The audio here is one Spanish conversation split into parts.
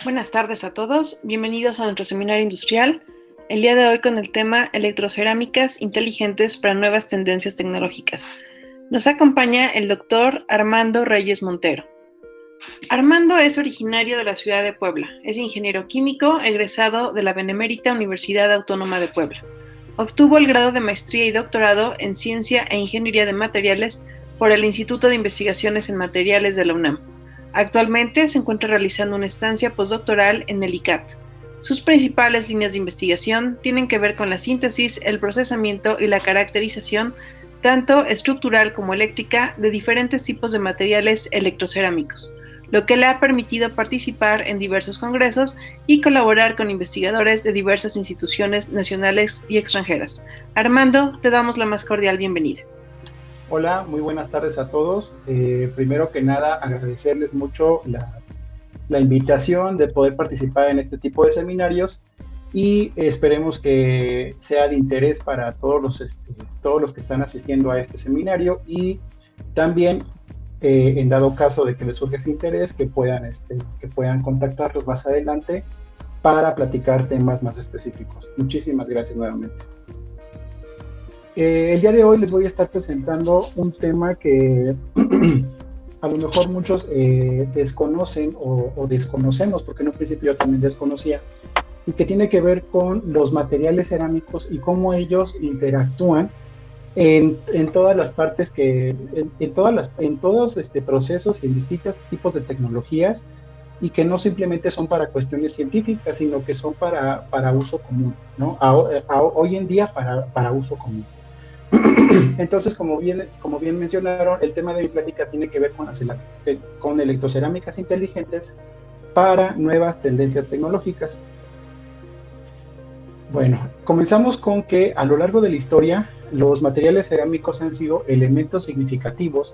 Buenas tardes a todos, bienvenidos a nuestro seminario industrial, el día de hoy con el tema Electrocerámicas inteligentes para nuevas tendencias tecnológicas. Nos acompaña el doctor Armando Reyes Montero. Armando es originario de la ciudad de Puebla, es ingeniero químico egresado de la Benemérita Universidad Autónoma de Puebla. Obtuvo el grado de maestría y doctorado en Ciencia e Ingeniería de Materiales por el Instituto de Investigaciones en Materiales de la UNAM. Actualmente se encuentra realizando una estancia postdoctoral en el ICAT. Sus principales líneas de investigación tienen que ver con la síntesis, el procesamiento y la caracterización, tanto estructural como eléctrica, de diferentes tipos de materiales electrocerámicos, lo que le ha permitido participar en diversos congresos y colaborar con investigadores de diversas instituciones nacionales y extranjeras. Armando, te damos la más cordial bienvenida. Hola, muy buenas tardes a todos. Primero que nada, agradecerles mucho la invitación de poder participar en este tipo de seminarios y esperemos que sea de interés para todos los que están asistiendo a este seminario y también, en dado caso de que les surja ese interés, que puedan contactarlos más adelante para platicar temas más específicos. Muchísimas gracias nuevamente. El día de hoy les voy a estar presentando un tema que a lo mejor muchos desconocen o desconocemos, porque en un principio yo también desconocía, y que tiene que ver con los materiales cerámicos y cómo ellos interactúan en todas las partes en todos procesos y en distintos tipos de tecnologías, y que no simplemente son para cuestiones científicas, sino que son para uso común, ¿no? Hoy en día para uso común. Entonces, como bien mencionaron, el tema de mi plática tiene que ver con electrocerámicas inteligentes para nuevas tendencias tecnológicas. Bueno, comenzamos con que a lo largo de la historia, los materiales cerámicos han sido elementos significativos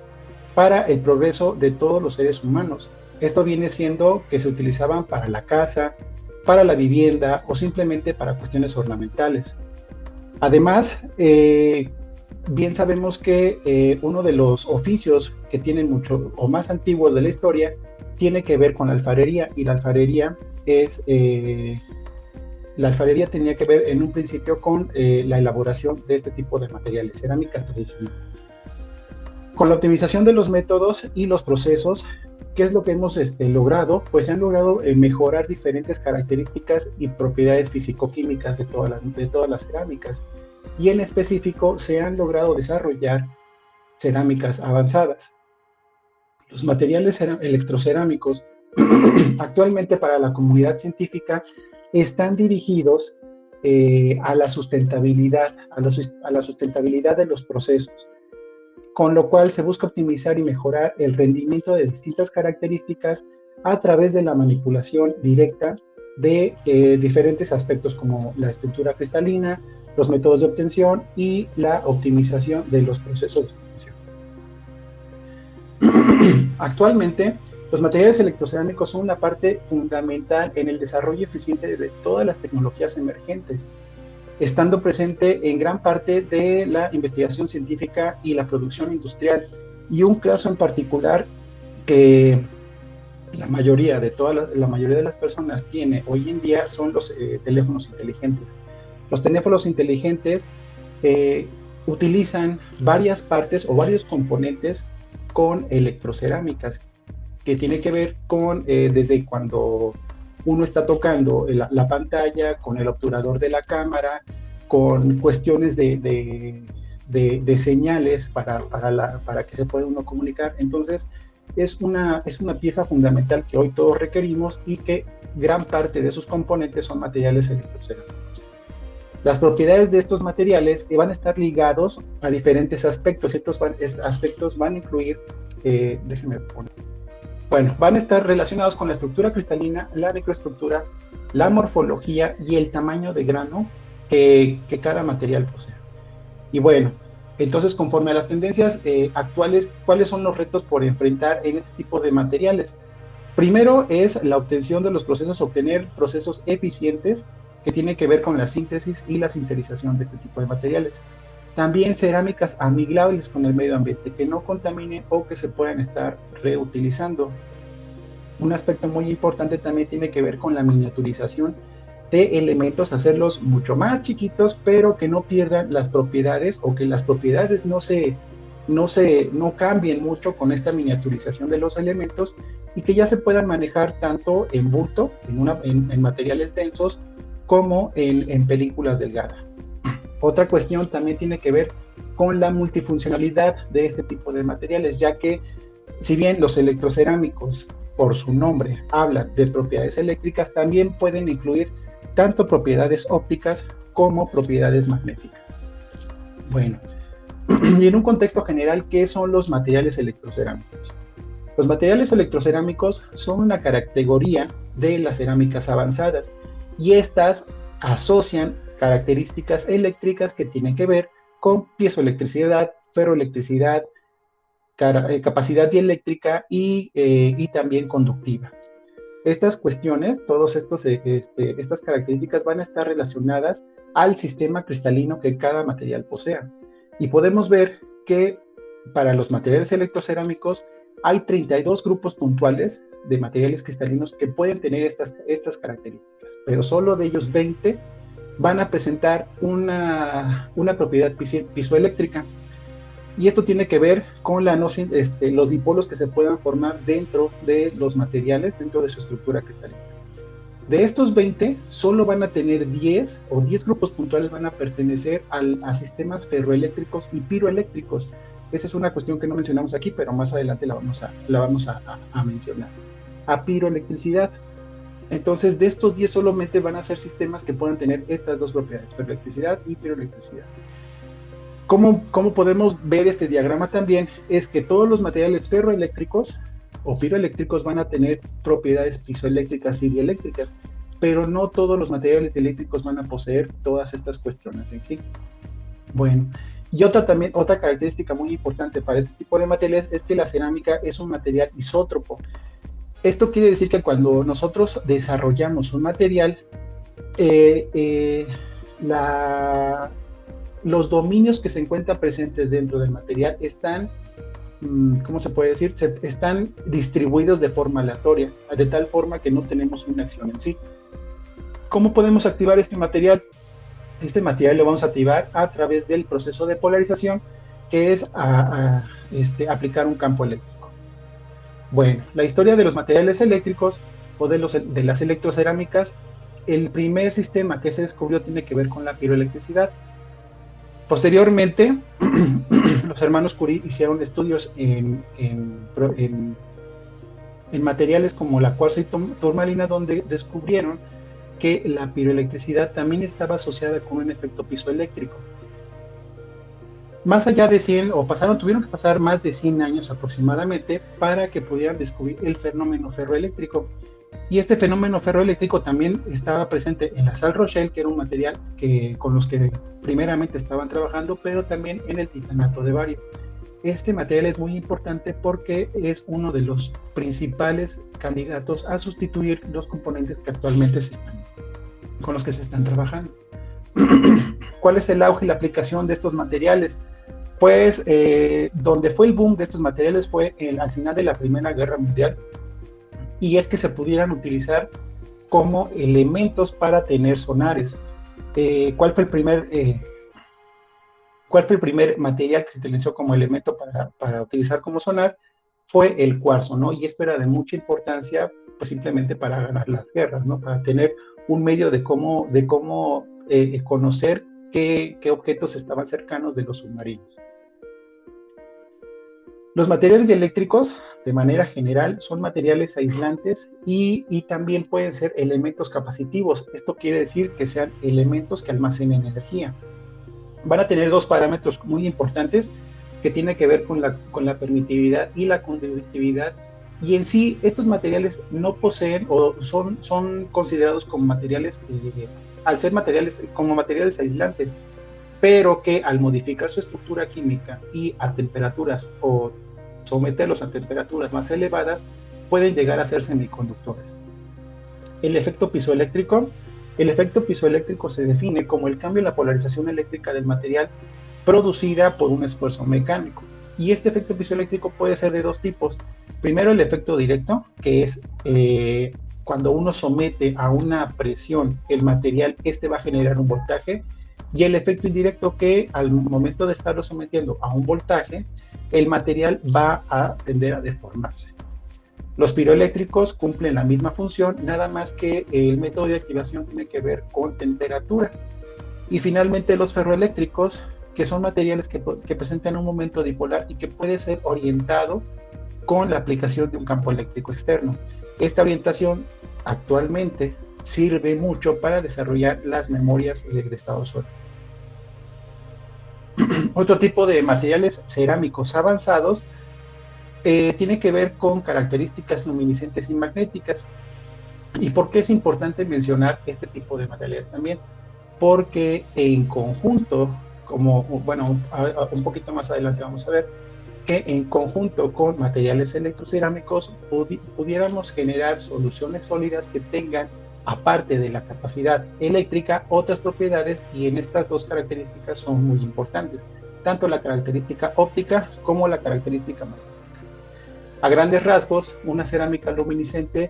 para el progreso de todos los seres humanos. Esto viene siendo que se utilizaban para la casa, para la vivienda o simplemente para cuestiones ornamentales. Además, bien sabemos que uno de los oficios que tienen mucho o más antiguos de la historia tiene que ver con la alfarería, y la alfarería tenía que ver en un principio con la elaboración de este tipo de materiales, cerámica tradicional. Con la optimización de los métodos y los procesos, ¿qué es lo que hemos logrado? Pues se han logrado mejorar diferentes características y propiedades físico-químicas de todas las cerámicas, y en específico se han logrado desarrollar cerámicas avanzadas. Los materiales electrocerámicos actualmente para la comunidad científica están dirigidos a la sustentabilidad, a la sustentabilidad de los procesos, con lo cual se busca optimizar y mejorar el rendimiento de distintas características a través de la manipulación directa de diferentes aspectos como la estructura cristalina, los métodos de obtención y la optimización de los procesos de obtención. Actualmente, los materiales electrocerámicos son una parte fundamental en el desarrollo eficiente de todas las tecnologías emergentes, estando presente en gran parte de la investigación científica y la producción industrial. Y un caso en particular que la mayoría de las personas tiene hoy en día son los teléfonos inteligentes. Los teléfonos inteligentes utilizan varias partes o varios componentes con electrocerámicas, que tiene que ver con desde cuando uno está tocando la pantalla, con el obturador de la cámara, con cuestiones de señales para que se pueda uno comunicar. Entonces, es una pieza fundamental que hoy todos requerimos, y que gran parte de sus componentes son materiales electrocerámicos. Las propiedades de estos materiales van a estar ligados a diferentes aspectos. Estos aspectos van a incluir, van a estar relacionados con la estructura cristalina, la microestructura, la morfología y el tamaño de grano que cada material posee. Y bueno, entonces, conforme a las tendencias actuales, ¿cuáles son los retos por enfrentar en este tipo de materiales? Primero es la obtención de los procesos, obtener procesos eficientes que tienen que ver con la síntesis y la sinterización de este tipo de materiales. También cerámicas amigables con el medio ambiente, que no contaminen o que se puedan estar reutilizando. Un aspecto muy importante también tiene que ver con la miniaturización de elementos, hacerlos mucho más chiquitos, pero que no pierdan las propiedades o que las propiedades no cambien mucho con esta miniaturización de los elementos y que ya se puedan manejar tanto en bulto, en materiales densos, como en películas delgadas. Otra cuestión también tiene que ver con la multifuncionalidad de este tipo de materiales, ya que si bien los electrocerámicos, por su nombre, hablan de propiedades eléctricas, también pueden incluir tanto propiedades ópticas como propiedades magnéticas. Bueno, y en un contexto general, ¿qué son los materiales electrocerámicos? Los materiales electrocerámicos son una categoría de las cerámicas avanzadas y estas asocian características eléctricas que tienen que ver con piezoelectricidad, ferroelectricidad, capacidad dieléctrica y también conductiva. Estas cuestiones, estas características van a estar relacionadas al sistema cristalino que cada material posea. Y podemos ver que para los materiales electrocerámicos hay 32 grupos puntuales de materiales cristalinos que pueden tener estas características, pero solo de ellos 20 van a presentar una propiedad piezoeléctrica. Y esto tiene que ver con los dipolos que se puedan formar dentro de los materiales, dentro de su estructura cristalina. De estos 20, solo van a tener 10 o 10 grupos puntuales van a pertenecer a sistemas ferroeléctricos y piroeléctricos. Esa es una cuestión que no mencionamos aquí, pero más adelante la vamos a mencionar. A piroelectricidad. Entonces, de estos 10 solamente van a ser sistemas que puedan tener estas dos propiedades, ferroelectricidad y piroelectricidad. ¿Cómo podemos ver este diagrama también? Es que todos los materiales ferroeléctricos o piroeléctricos van a tener propiedades piezoeléctricas y dieléctricas, pero no todos los materiales eléctricos van a poseer todas estas cuestiones en sí. Bueno, y otra característica muy importante para este tipo de materiales es que la cerámica es un material isótropo. Esto quiere decir que cuando nosotros desarrollamos un material, los dominios que se encuentran presentes dentro del material están, ¿cómo se puede decir? Están distribuidos de forma aleatoria, de tal forma que no tenemos una acción en sí. ¿Cómo podemos activar este material? Este material lo vamos a activar a través del proceso de polarización, que es aplicar un campo eléctrico. Bueno, la historia de los materiales eléctricos o de las electrocerámicas, el primer sistema que se descubrió tiene que ver con la piroelectricidad. Posteriormente, los hermanos Curie hicieron estudios en materiales como la cuarzo y turmalina, donde descubrieron que la piroelectricidad también estaba asociada con un efecto piezoeléctrico. Más allá de 100, tuvieron que pasar más de 100 años aproximadamente para que pudieran descubrir el fenómeno ferroeléctrico. Y este fenómeno ferroeléctrico también estaba presente en la sal Rochelle, que era un material con los que primeramente estaban trabajando, pero también en el titanato de bario. Este material es muy importante porque es uno de los principales candidatos a sustituir los componentes que actualmente con los que se están trabajando. ¿Cuál es el auge y la aplicación de estos materiales? Pues donde fue el boom de estos materiales fue al final de la Primera Guerra Mundial, y es que se pudieran utilizar como elementos para tener sonares. ¿Cuál fue el primer material que se utilizó como elemento para utilizar como sonar? Fue el cuarzo, ¿no? Y esto era de mucha importancia, pues simplemente para ganar las guerras, ¿no? Para tener un medio de cómo conocer qué objetos estaban cercanos de los submarinos. Los materiales eléctricos, de manera general, son materiales aislantes y también pueden ser elementos capacitivos. Esto quiere decir que sean elementos que almacenen energía. Van a tener dos parámetros muy importantes que tienen que ver con la permitividad y la conductividad. Y en sí, estos materiales no poseen o son considerados como materiales, al ser como materiales aislantes, pero que al modificar su estructura química y a temperaturas o someterlos a temperaturas más elevadas, pueden llegar a ser semiconductores. El efecto piezoeléctrico se define como el cambio en la polarización eléctrica del material producida por un esfuerzo mecánico. Y este efecto piezoeléctrico puede ser de dos tipos. Primero el efecto directo, que es cuando uno somete a una presión el material, este va a generar un voltaje, y el efecto indirecto, que al momento de estarlo sometiendo a un voltaje, el material va a tender a deformarse. Los piroeléctricos cumplen la misma función, nada más que el método de activación tiene que ver con temperatura. Y finalmente los ferroeléctricos, que son materiales que presentan un momento dipolar y que puede ser orientado con la aplicación de un campo eléctrico externo. Esta orientación actualmente sirve mucho para desarrollar las memorias de estado sólido. Otro tipo de materiales cerámicos avanzados tiene que ver con características luminiscentes y magnéticas. ¿Y por qué es importante mencionar este tipo de materiales también? Porque en conjunto, como bueno, un poquito más adelante vamos a ver, que en conjunto con materiales electrocerámicos pudiéramos generar soluciones sólidas que tengan, aparte de la capacidad eléctrica, otras propiedades, y en estas dos características son muy importantes, tanto la característica óptica como la característica magnética. A grandes rasgos, una cerámica luminiscente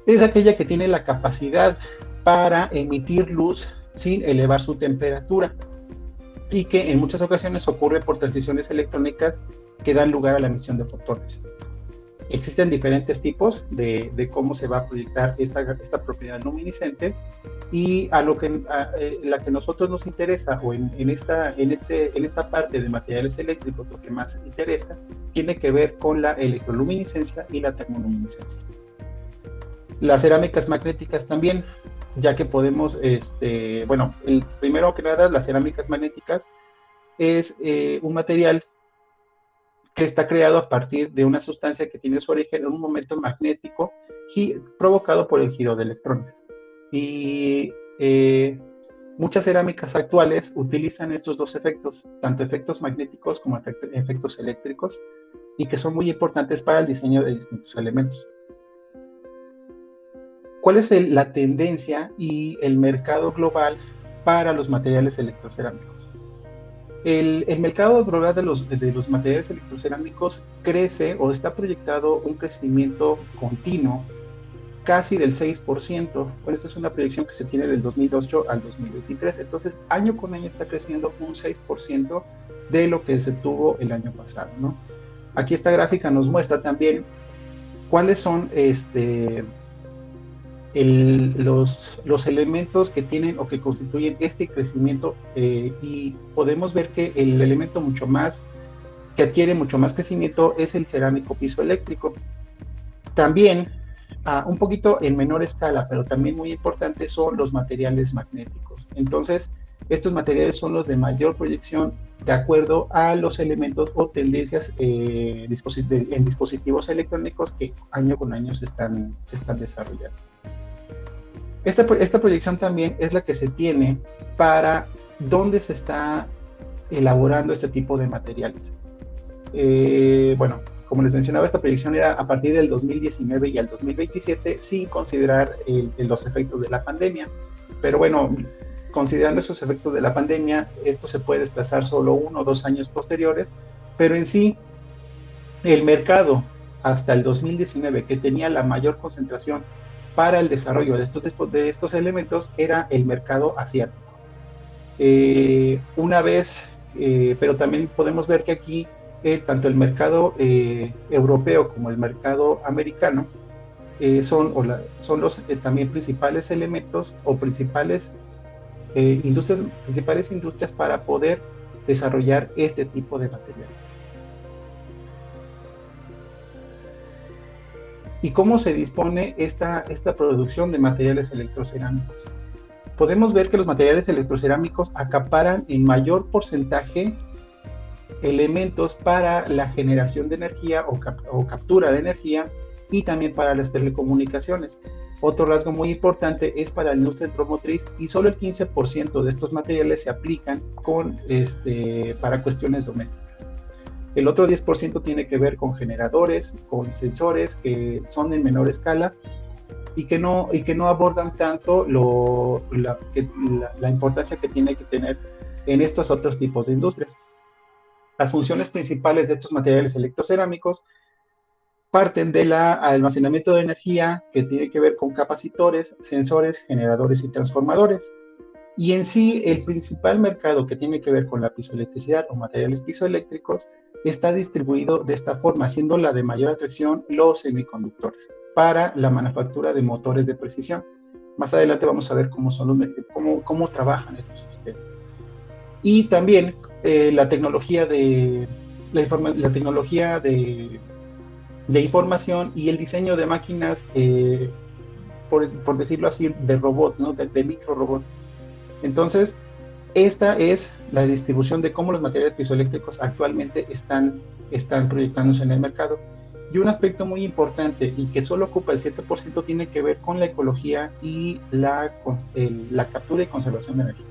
es aquella que tiene la capacidad para emitir luz sin elevar su temperatura, y que en muchas ocasiones ocurre por transiciones electrónicas que dan lugar a la emisión de fotones. Existen diferentes tipos de cómo se va a proyectar esta propiedad luminiscente, y la que nosotros nos interesa, o en esta parte de materiales eléctricos, lo que más interesa, tiene que ver con la electroluminiscencia y la termoluminiscencia. Las cerámicas magnéticas también, ya que podemos, primero que nada, las cerámicas magnéticas es un material que está creado a partir de una sustancia que tiene su origen en un momento magnético provocado por el giro de electrones. Y muchas cerámicas actuales utilizan estos dos efectos, tanto efectos magnéticos como efectos eléctricos, y que son muy importantes para el diseño de distintos elementos. ¿Cuál es la tendencia y el mercado global para los materiales electrocerámicos? El mercado global de los materiales electrocerámicos crece, o está proyectado un crecimiento continuo casi del 6%. Bueno, esta es una proyección que se tiene del 2008 al 2023. Entonces, año con año está creciendo un 6% de lo que se tuvo el año pasado, ¿no? Aquí esta gráfica nos muestra también cuáles son los elementos que tienen o que constituyen este crecimiento, y podemos ver que el elemento que adquiere mucho más crecimiento es el cerámico piezoeléctrico. También, un poquito en menor escala, pero también muy importante, son los materiales magnéticos. Entonces, estos materiales son los de mayor proyección de acuerdo a los elementos o tendencias en dispositivos electrónicos que año con año se están desarrollando. Esta proyección también es la que se tiene para dónde se está elaborando este tipo de materiales. Bueno, como les mencionaba, esta proyección era a partir del 2019 y al 2027, sin considerar los efectos de la pandemia. Pero bueno, considerando esos efectos de la pandemia, esto se puede desplazar solo 1 o 2 años posteriores, pero en sí, el mercado hasta el 2019, que tenía la mayor concentración para el desarrollo de estos elementos, era el mercado asiático. Pero también podemos ver que aquí tanto el mercado europeo como el mercado americano son los también principales elementos o principales industrias para poder desarrollar este tipo de materiales. ¿Y cómo se dispone esta producción de materiales electrocerámicos? Podemos ver que los materiales electrocerámicos acaparan en mayor porcentaje elementos para la generación de energía o captura de energía, y también para las telecomunicaciones. Otro rasgo muy importante es para la industria automotriz, y solo el 15% de estos materiales se aplican para cuestiones domésticas. El otro 10% tiene que ver con generadores, con sensores que son en menor escala y que no abordan tanto la importancia que tiene que tener en estos otros tipos de industrias. Las funciones principales de estos materiales electrocerámicos parten del almacenamiento de energía que tiene que ver con capacitores, sensores, generadores y transformadores. Y en sí, el principal mercado que tiene que ver con la piezoelectricidad o materiales piezoeléctricos está distribuido de esta forma, siendo la de mayor atracción los semiconductores para la manufactura de motores de precisión. Más adelante vamos a ver cómo trabajan estos sistemas. Y también la tecnología la tecnología de información y el diseño de máquinas, por decirlo así, de robots, ¿no? de micro robots. Entonces, esta es la distribución de cómo los materiales piezoeléctricos actualmente están proyectándose en el mercado. Y un aspecto muy importante y que solo ocupa el 7% tiene que ver con la ecología y la captura y conservación de energía.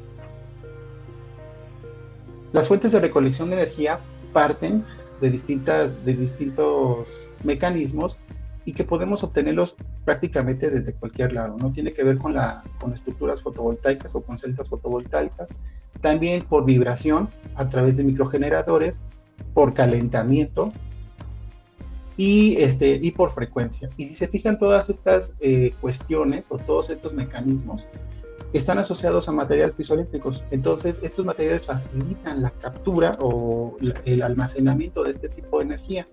Las fuentes de recolección de energía parten de distintos mecanismos y que podemos obtenerlos prácticamente desde cualquier lado. No tiene que ver con estructuras fotovoltaicas o con celdas fotovoltaicas, también por vibración a través de microgeneradores, por calentamiento y por frecuencia. Y si se fijan, todas estas cuestiones o todos estos mecanismos están asociados a materiales piezoeléctricos. Entonces, estos materiales facilitan la captura o el almacenamiento de este tipo de energía.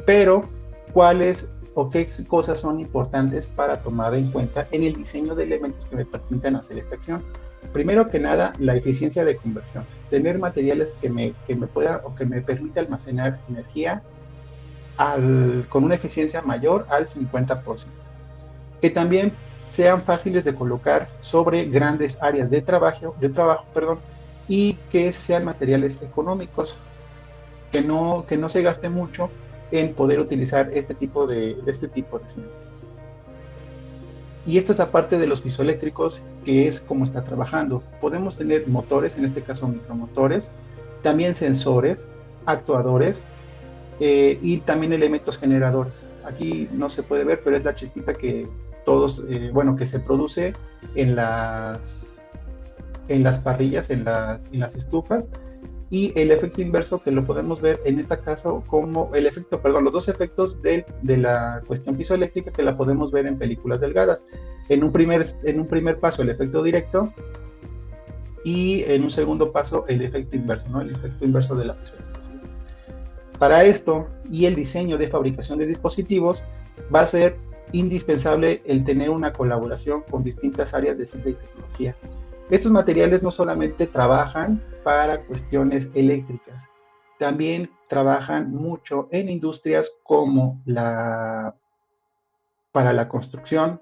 Pero, ¿cuáles o qué cosas son importantes para tomar en cuenta en el diseño de elementos que me permitan hacer esta acción? Primero que nada, la eficiencia de conversión. Tener materiales que me pueda o que me permita almacenar energía con una eficiencia mayor al 50%. Que también sean fáciles de colocar sobre grandes áreas de trabajo, y que sean materiales económicos, que no se gaste mucho en poder utilizar este tipo de ciencia. Y esto es aparte de los piezoeléctricos, que es como está trabajando. Podemos tener motores, en este caso micromotores, también sensores, actuadores y también elementos generadores. Aquí no se puede ver, pero es la chispita que que se produce en las parrillas, en las estufas, y el efecto inverso que lo podemos ver en este caso como los dos efectos de la cuestión piezoeléctrica que la podemos ver en películas delgadas. En un primer paso el efecto directo y en un segundo paso el efecto inverso, ¿no? El efecto inverso de la piezoelectricidad. Para esto y el diseño de fabricación de dispositivos va a ser indispensable el tener una colaboración con distintas áreas de ciencia y tecnología. Estos materiales no solamente trabajan para cuestiones eléctricas, también trabajan mucho en industrias como para la construcción,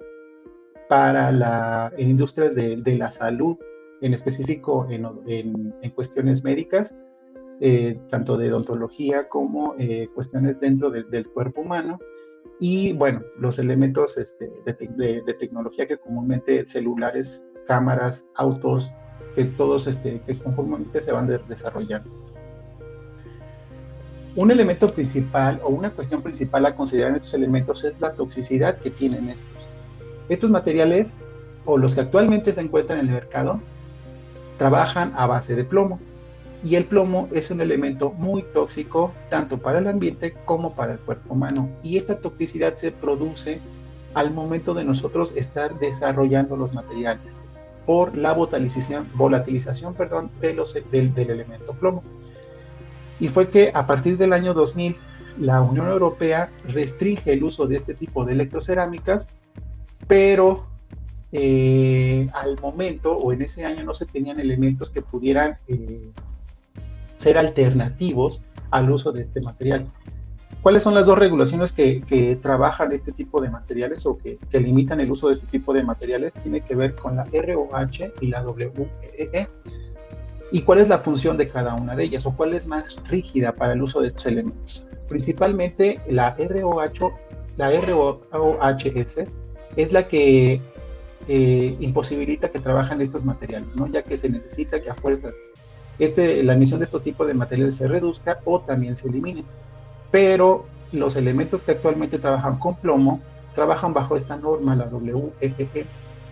en industrias de la salud, en específico en cuestiones médicas, tanto de odontología como cuestiones dentro del cuerpo humano. Y bueno, los elementos de tecnología que comúnmente celulares, cámaras, autos, que todos que conformemente se van desarrollando. Un elemento principal o una cuestión principal a considerar en estos elementos es la toxicidad que tienen estos. Estos materiales, o los que actualmente se encuentran en el mercado, trabajan a base de plomo. Y el plomo es un elemento muy tóxico tanto para el ambiente como para el cuerpo humano. Y esta toxicidad se produce al momento de nosotros estar desarrollando los materiales por la volatilización del elemento plomo. Y fue que a partir del año 2000 la Unión Europea restringe el uso de este tipo de electrocerámicas, pero al momento o en ese año no se tenían elementos que pudieran ser alternativos al uso de este material. ¿Cuáles son las dos regulaciones que trabajan este tipo de materiales o que limitan el uso de este tipo de materiales? Tiene que ver con la ROH y la WEE. ¿Y cuál es la función de cada una de ellas o cuál es más rígida para el uso de estos elementos? Principalmente la ROHS es la que imposibilita que trabajen estos materiales, ¿no? Ya que se necesita que a fuerzas la emisión de estos tipos de materiales se reduzca o también se elimine. Pero los elementos que actualmente trabajan con plomo trabajan bajo esta norma, la WEE,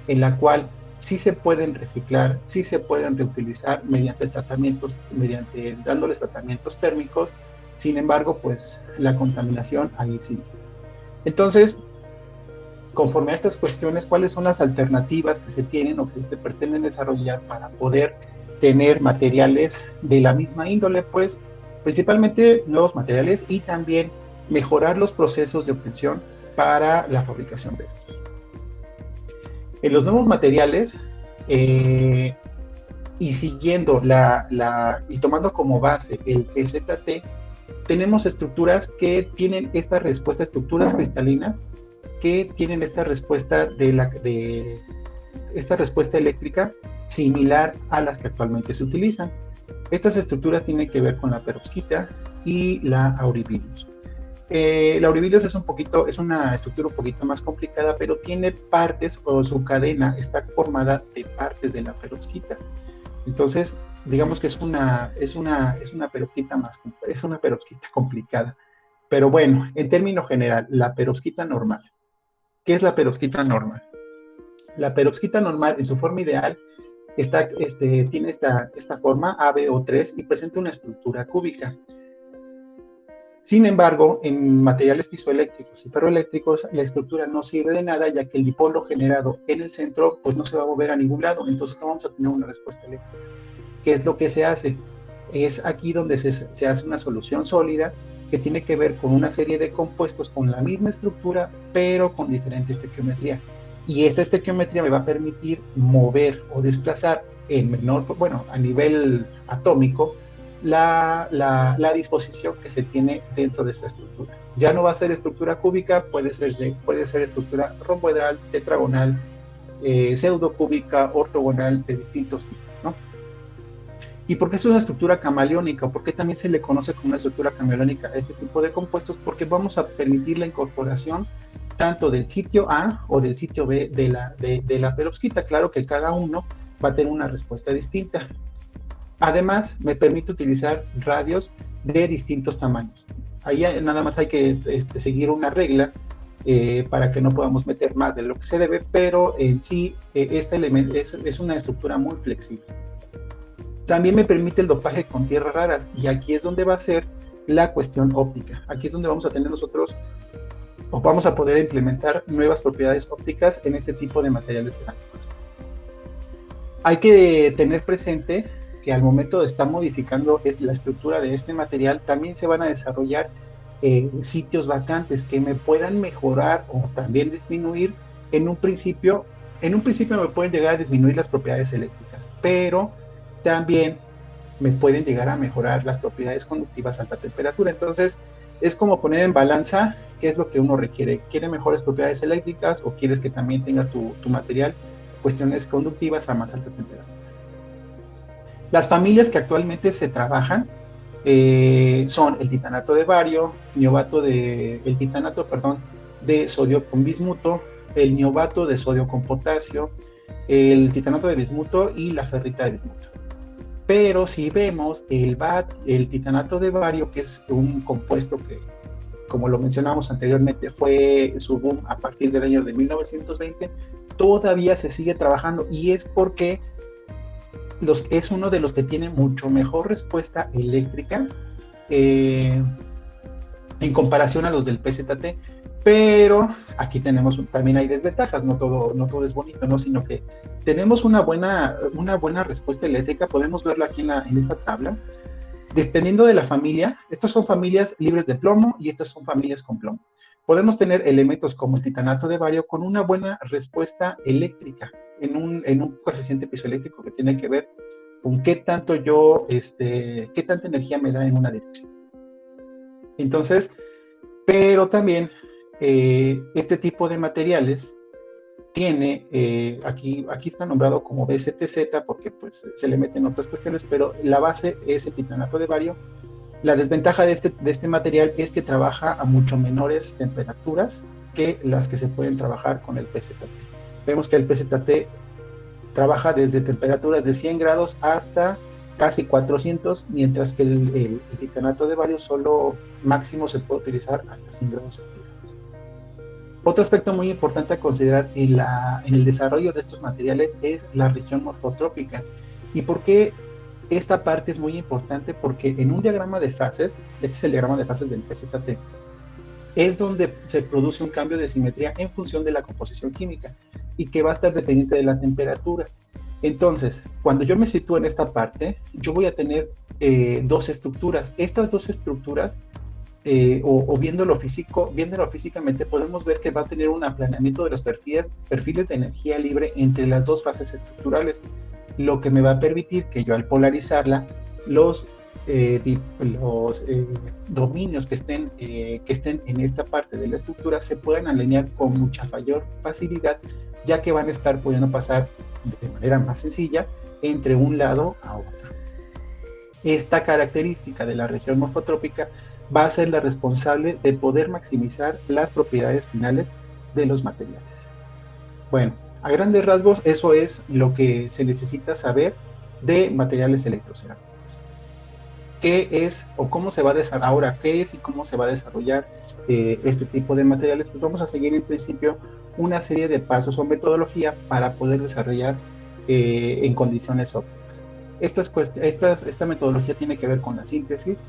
en la cual sí se pueden reciclar, sí se pueden reutilizar dándoles tratamientos térmicos. Sin embargo, pues la contaminación ahí sí. Entonces, conforme a estas cuestiones, ¿cuáles son las alternativas que se tienen o que se pretenden desarrollar para poder tener materiales de la misma índole? Pues principalmente nuevos materiales y también mejorar los procesos de obtención para la fabricación de estos. En los nuevos materiales, y siguiendo y tomando como base el PZT, tenemos estructuras que tienen esta respuesta, estructuras cristalinas que tienen esta respuesta esta respuesta eléctrica similar a las que actualmente se utilizan. Estas estructuras tienen que ver con la perovskita y la auribillus. La auribillus es una estructura un poquito más complicada, pero tiene partes, o su cadena está formada de partes de la perovskita. Entonces, digamos que es una perovskita complicada. Pero bueno, en términos general, la perovskita normal. ¿Qué es la perovskita normal? La perovskita normal, en su forma ideal, tiene esta forma ABO3 y presenta una estructura cúbica. Sin embargo, en materiales piezoeléctricos y ferroeléctricos, la estructura no sirve de nada, ya que el dipolo generado en el centro pues no se va a mover a ningún lado, entonces no vamos a tener una respuesta eléctrica. ¿Qué es lo que se hace? Es aquí donde se hace una solución sólida que tiene que ver con una serie de compuestos con la misma estructura, pero con diferente estequiometría. Y esta estequiometría me va a permitir mover o desplazar a nivel atómico, la disposición que se tiene dentro de esta estructura. Ya no va a ser estructura cúbica, puede ser estructura romboidal, tetragonal, pseudocúbica, ortogonal, de distintos tipos, ¿no? ¿Y por qué es una estructura camaleónica? ¿Por qué también se le conoce como una estructura camaleónica a este tipo de compuestos? Porque vamos a permitir la incorporación tanto del sitio A o del sitio B de la perovskita. Claro que cada uno va a tener una respuesta distinta. Además, me permite utilizar radios de distintos tamaños. Ahí nada más hay que seguir una regla para que no podamos meter más de lo que se debe, pero en sí este elemento es una estructura muy flexible. También me permite el dopaje con tierras raras, y aquí es donde va a ser la cuestión óptica. Aquí es donde vamos a tener nosotros, o vamos a poder implementar nuevas propiedades ópticas en este tipo de materiales cerámicos. Hay que tener presente que al momento de estar modificando la estructura de este material, también se van a desarrollar sitios vacantes que me puedan mejorar o también disminuir. En un principio me pueden llegar a disminuir las propiedades eléctricas, pero también me pueden llegar a mejorar las propiedades conductivas a alta temperatura. Entonces, es como poner en balanza qué es lo que uno requiere. ¿Quiere mejores propiedades eléctricas o quieres que también tengas tu material cuestiones conductivas a más alta temperatura? Las familias que actualmente se trabajan son el titanato de bario, el titanato de sodio con bismuto, el niobato de sodio con potasio, el titanato de bismuto y la ferrita de bismuto. Pero si vemos el titanato de bario, que es un compuesto que, como lo mencionamos anteriormente, fue su boom a partir del año de 1920, todavía se sigue trabajando, y es porque es uno de los que tiene mucho mejor respuesta eléctrica en comparación a los del PZT. Pero aquí también hay desventajas, no todo es bonito, ¿no? Sino que tenemos una buena respuesta eléctrica. Podemos verlo aquí en esta tabla. Dependiendo de la familia, estas son familias libres de plomo y estas son familias con plomo. Podemos tener elementos como el titanato de bario con una buena respuesta eléctrica en un coeficiente piezoeléctrico que tiene que ver con qué tanta energía me da en una dirección. Entonces, pero también este tipo de materiales tiene, aquí está nombrado como BZTZ porque pues se le meten otras cuestiones, pero la base es el titanato de bario. La desventaja de este material es que trabaja a mucho menores temperaturas que las que se pueden trabajar con el PZT. Vemos que el PZT trabaja desde temperaturas de 100 grados hasta casi 400, mientras que el titanato de bario solo máximo se puede utilizar hasta 100 grados centígrados. Otro aspecto muy importante a considerar en el desarrollo de estos materiales es la región morfotrópica. ¿Y por qué esta parte es muy importante? Porque en un diagrama de fases, este es el diagrama de fases del PZT, es donde se produce un cambio de simetría en función de la composición química y que va a estar dependiente de la temperatura. Entonces, cuando yo me sitúo en esta parte, yo voy a tener dos estructuras. Estas dos estructuras, o viéndolo físicamente, podemos ver que va a tener un aplanamiento de los perfiles de energía libre entre las dos fases estructurales, lo que me va a permitir que yo, al polarizarla, los dominios que estén en esta parte de la estructura se puedan alinear con mucha mayor facilidad, ya que van a estar pudiendo pasar de manera más sencilla entre un lado a otro. Esta característica de la región morfotrópica va a ser la responsable de poder maximizar las propiedades finales de los materiales. Bueno, a grandes rasgos, eso es lo que se necesita saber de materiales electrocerámicos. ¿Qué es o cómo se va a desarrollar? Ahora, ¿qué es y cómo se va a desarrollar este tipo de materiales? Pues vamos a seguir en principio una serie de pasos o metodología para poder desarrollar en condiciones óptimas. Esta metodología tiene que ver con la síntesis,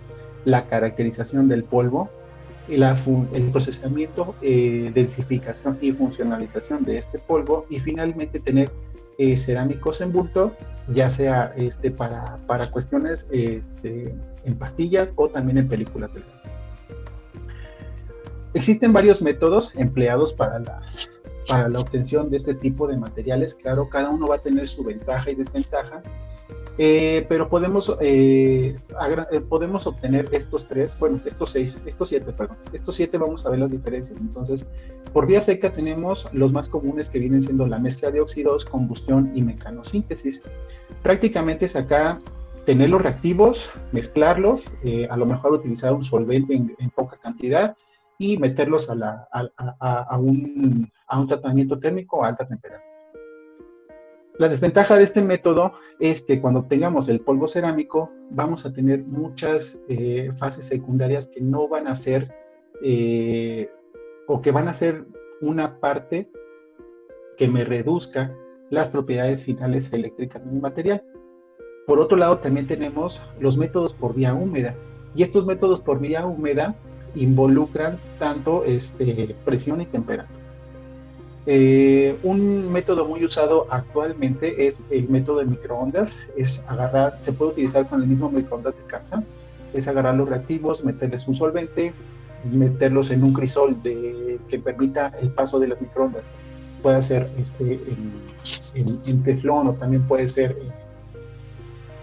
la caracterización del polvo, el procesamiento, densificación y funcionalización de este polvo, y finalmente tener cerámicos en bulto, ya sea para cuestiones en pastillas o también en películas de lentes. Existen varios métodos empleados para la obtención de este tipo de materiales. Claro, cada uno va a tener su ventaja y desventaja, pero podemos obtener estos siete, vamos a ver las diferencias. Entonces, por vía seca tenemos los más comunes, que vienen siendo la mezcla de óxidos, combustión y mecanosíntesis. Prácticamente es acá tener los reactivos, mezclarlos, a lo mejor utilizar un solvente en poca cantidad y meterlos a un tratamiento térmico a alta temperatura. La desventaja de este método es que cuando obtengamos el polvo cerámico vamos a tener muchas fases secundarias que no van a ser, o que van a ser una parte que me reduzca las propiedades finales eléctricas de mi material. Por otro lado, también tenemos los métodos por vía húmeda, y estos métodos por vía húmeda involucran tanto presión y temperatura. Un método muy usado actualmente es el método de microondas. Se puede utilizar con el mismo microondas de casa. Es agarrar los reactivos, meterles un solvente, meterlos en un crisol que permita el paso de las microondas. Puede ser en teflón, o también puede ser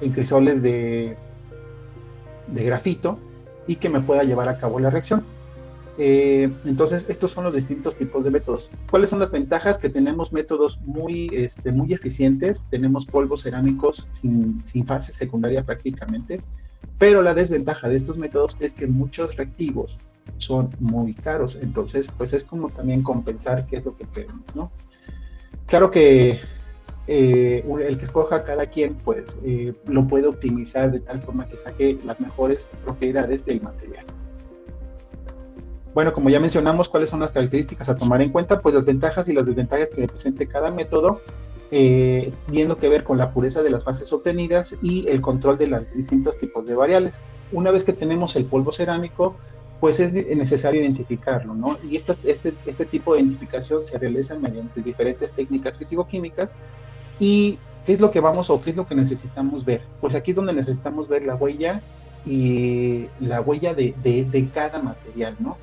en crisoles de grafito, y que me pueda llevar a cabo la reacción. Entonces, estos son los distintos tipos de métodos. ¿Cuáles son las ventajas? Que tenemos métodos muy eficientes, tenemos polvos cerámicos sin fase secundaria prácticamente, pero la desventaja de estos métodos es que muchos reactivos son muy caros. Entonces, pues es como también compensar qué es lo que queremos, ¿no? Claro que el que escoja cada quien, pues lo puede optimizar de tal forma que saque las mejores propiedades del material. Bueno, como ya mencionamos, ¿cuáles son las características a tomar en cuenta? Pues las ventajas y las desventajas que presente cada método, teniendo que ver con la pureza de las fases obtenidas y el control de los distintos tipos de variables. Una vez que tenemos el polvo cerámico, pues es necesario identificarlo, ¿no? Y este tipo de identificación se realiza mediante diferentes técnicas físico-químicas. ¿Y qué es lo que qué es lo que necesitamos ver? Pues aquí es donde necesitamos ver la huella, y la huella de cada material, ¿no?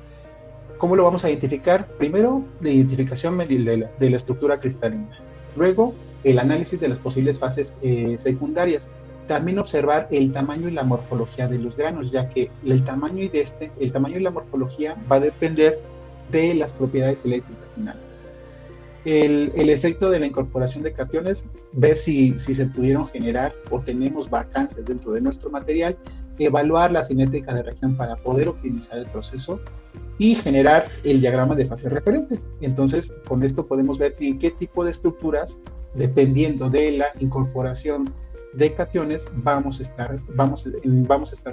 ¿Cómo lo vamos a identificar? Primero, la identificación de la estructura cristalina. Luego, el análisis de las posibles fases secundarias. También observar el tamaño y la morfología de los granos, ya que el tamaño y la morfología va a depender de las propiedades eléctricas finales. El efecto de la incorporación de cationes, ver si se pudieron generar o tenemos vacancias dentro de nuestro material, evaluar la cinética de reacción para poder optimizar el proceso y generar el diagrama de fase referente. Entonces, con esto podemos ver en qué tipo de estructuras, dependiendo de la incorporación de cationes, vamos a estar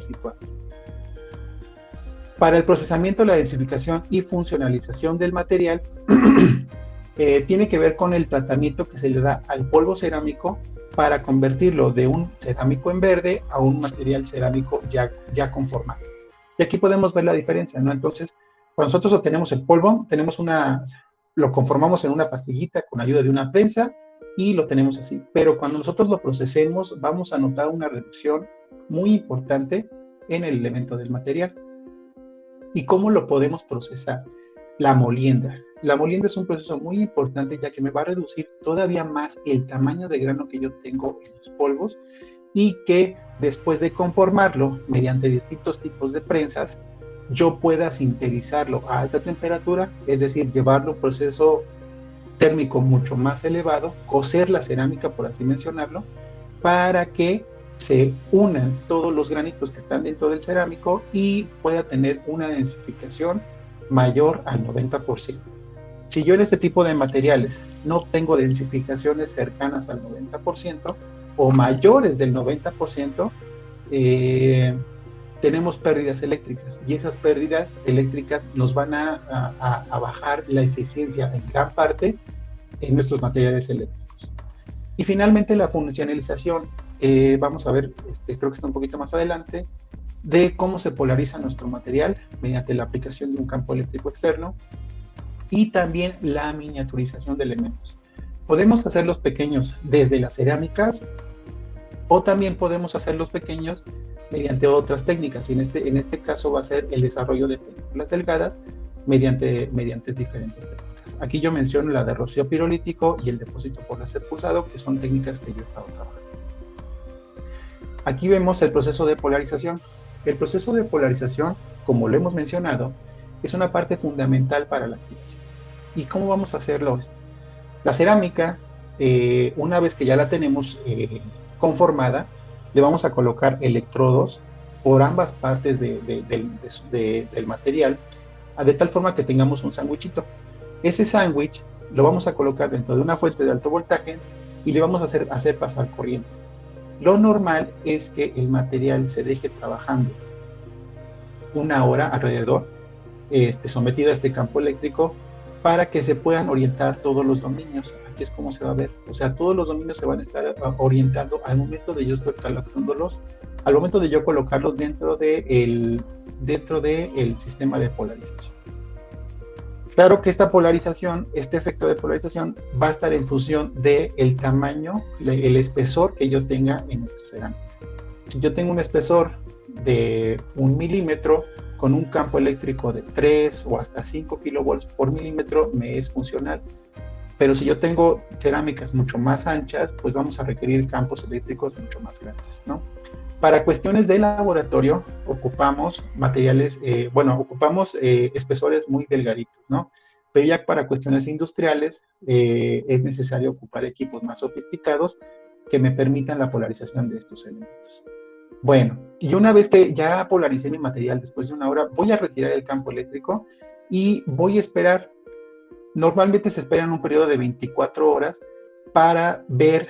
situados. Para el procesamiento, la densificación y funcionalización del material tiene que ver con el tratamiento que se le da al polvo cerámico para convertirlo de un cerámico en verde a un material cerámico ya conformado. Y aquí podemos ver la diferencia, ¿no? Entonces, Cuando nosotros obtenemos el polvo, lo conformamos en una pastillita con ayuda de una prensa y lo tenemos así. Pero cuando nosotros lo procesemos, vamos a notar una reducción muy importante en el elemento del material. ¿Y cómo lo podemos procesar? La molienda. La molienda es un proceso muy importante, ya que me va a reducir todavía más el tamaño de grano que yo tengo en los polvos, y que después de conformarlo mediante distintos tipos de prensas, yo pueda sinterizarlo a alta temperatura, es decir, llevarlo a un proceso térmico mucho más elevado, cocer la cerámica, por así mencionarlo, para que se unan todos los granitos que están dentro del cerámico y pueda tener una densificación mayor al 90%. Si yo en este tipo de materiales no tengo densificaciones cercanas al 90% o mayores del 90%, tenemos pérdidas eléctricas, y esas pérdidas eléctricas nos van a bajar la eficiencia en gran parte en nuestros materiales eléctricos. Y finalmente la funcionalización, vamos a ver, creo que está un poquito más adelante, de cómo se polariza nuestro material mediante la aplicación de un campo eléctrico externo, y también la miniaturización de elementos. Podemos hacerlos pequeños desde las cerámicas, o también podemos hacerlos pequeños mediante otras técnicas, y en este caso va a ser el desarrollo de películas delgadas mediante diferentes técnicas. Aquí yo menciono la de rocío pirolítico y el depósito por láser pulsado, que son técnicas que yo he estado trabajando. Aquí vemos el proceso de polarización. El proceso de polarización, como lo hemos mencionado, es una parte fundamental para la activación. ¿Y cómo vamos a hacerlo? La cerámica, una vez que ya la tenemos conformada, le vamos a colocar electrodos por ambas partes del material, de tal forma que tengamos un sándwichito. Ese sándwich lo vamos a colocar dentro de una fuente de alto voltaje y le vamos a hacer pasar corriente. Lo normal es que el material se deje trabajando una hora alrededor, sometido a este campo eléctrico, para que se puedan orientar todos los dominios. Aquí es como se va a ver, o sea, todos los dominios se van a estar orientando al momento de yo estar colocándolos, al momento de yo colocarlos dentro del sistema de polarización. Claro que esta polarización, este efecto de polarización va a estar en función del tamaño, el espesor que yo tenga en nuestra cerámica. Si yo tengo un espesor de 1 milímetro con un campo eléctrico de 3 o hasta 5 kilovolts por milímetro, me es funcional. Pero si yo tengo cerámicas mucho más anchas, pues vamos a requerir campos eléctricos mucho más grandes, ¿no? Para cuestiones de laboratorio, ocupamos materiales, ocupamos espesores muy delgaditos, ¿no? Pero ya para cuestiones industriales es necesario ocupar equipos más sofisticados que me permitan la polarización de estos elementos. Bueno, y una vez que ya polaricé mi material, después de una hora, voy a retirar el campo eléctrico y voy a esperar. Normalmente se espera en un periodo de 24 horas para ver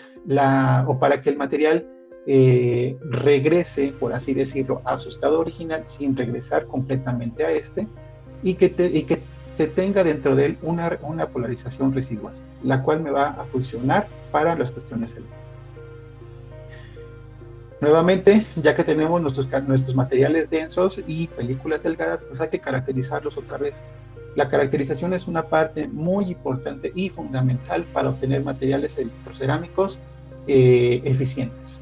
para que el material regrese, por así decirlo, a su estado original sin regresar completamente a y que se tenga dentro de él una polarización residual, la cual me va a funcionar para las cuestiones eléctricas. Nuevamente, ya que tenemos nuestros materiales densos y películas delgadas, pues hay que caracterizarlos otra vez. La caracterización es una parte muy importante y fundamental para obtener materiales electrocerámicos eficientes.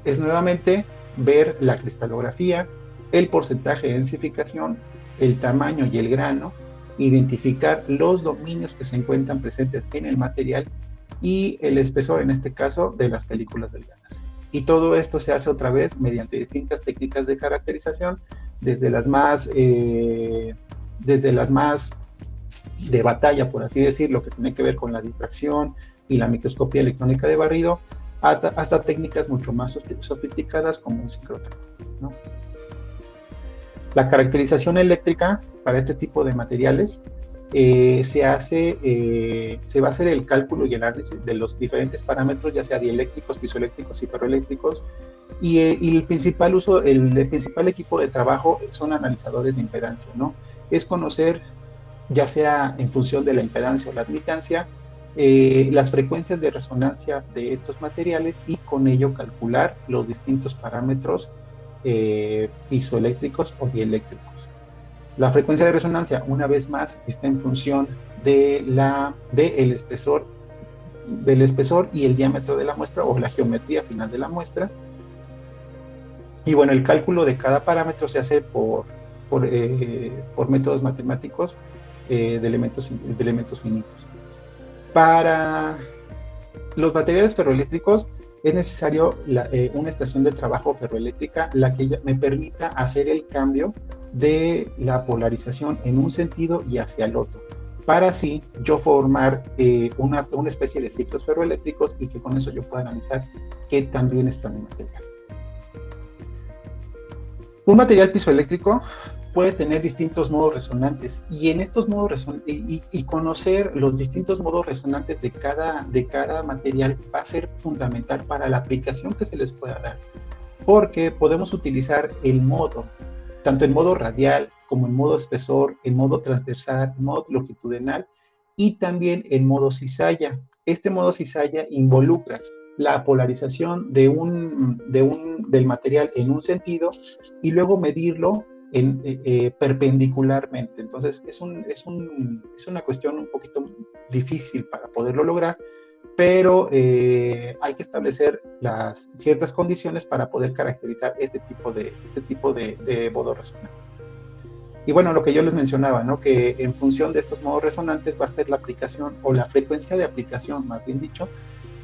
Es nuevamente ver la cristalografía, el porcentaje de densificación, el tamaño y el grano, identificar los dominios que se encuentran presentes en el material y el espesor, en este caso, de las películas delgadas. Y todo esto se hace otra vez mediante distintas técnicas de caracterización, desde las más de batalla, por así decirlo, que tiene que ver con la difracción y la microscopía electrónica de barrido, hasta técnicas mucho más sofisticadas como un sincrotrón, ¿no? La caracterización eléctrica para este tipo de materiales se va a hacer el cálculo y el análisis de los diferentes parámetros, ya sea dieléctricos, piezoeléctricos y ferroeléctricos, y el principal equipo de trabajo son analizadores de impedancia, ¿no? Es conocer, ya sea en función de la impedancia o la admitancia, las frecuencias de resonancia de estos materiales y con ello calcular los distintos parámetros piezoeléctricos o dieléctricos. La frecuencia de resonancia, una vez más, está en función del espesor y el diámetro de la muestra o la geometría final de la muestra. Y bueno, el cálculo de cada parámetro se hace por métodos matemáticos de elementos finitos. Para los materiales ferroeléctricos es necesario una estación de trabajo ferroeléctrica la que me permita hacer el cambio de la polarización en un sentido y hacia el otro, para así yo formar una especie de ciclos ferroeléctricos y que con eso yo pueda analizar qué tan bien está mi material. Un material piezoeléctrico puede tener distintos modos resonantes y en estos modos y conocer los distintos modos resonantes de cada material va a ser fundamental para la aplicación que se les pueda dar, porque podemos utilizar el modo, tanto en modo radial como en modo espesor, en modo transversal, en modo longitudinal y también en modo cizalla. Este modo cizalla involucra la polarización del material en un sentido y luego medirlo perpendicularmente. Entonces es una cuestión un poquito difícil para poderlo lograr, pero hay que establecer ciertas condiciones para poder caracterizar este tipo de modo resonante. Y bueno, lo que yo les mencionaba, ¿no? Que en función de estos modos resonantes va a ser la aplicación o la frecuencia de aplicación, más bien dicho,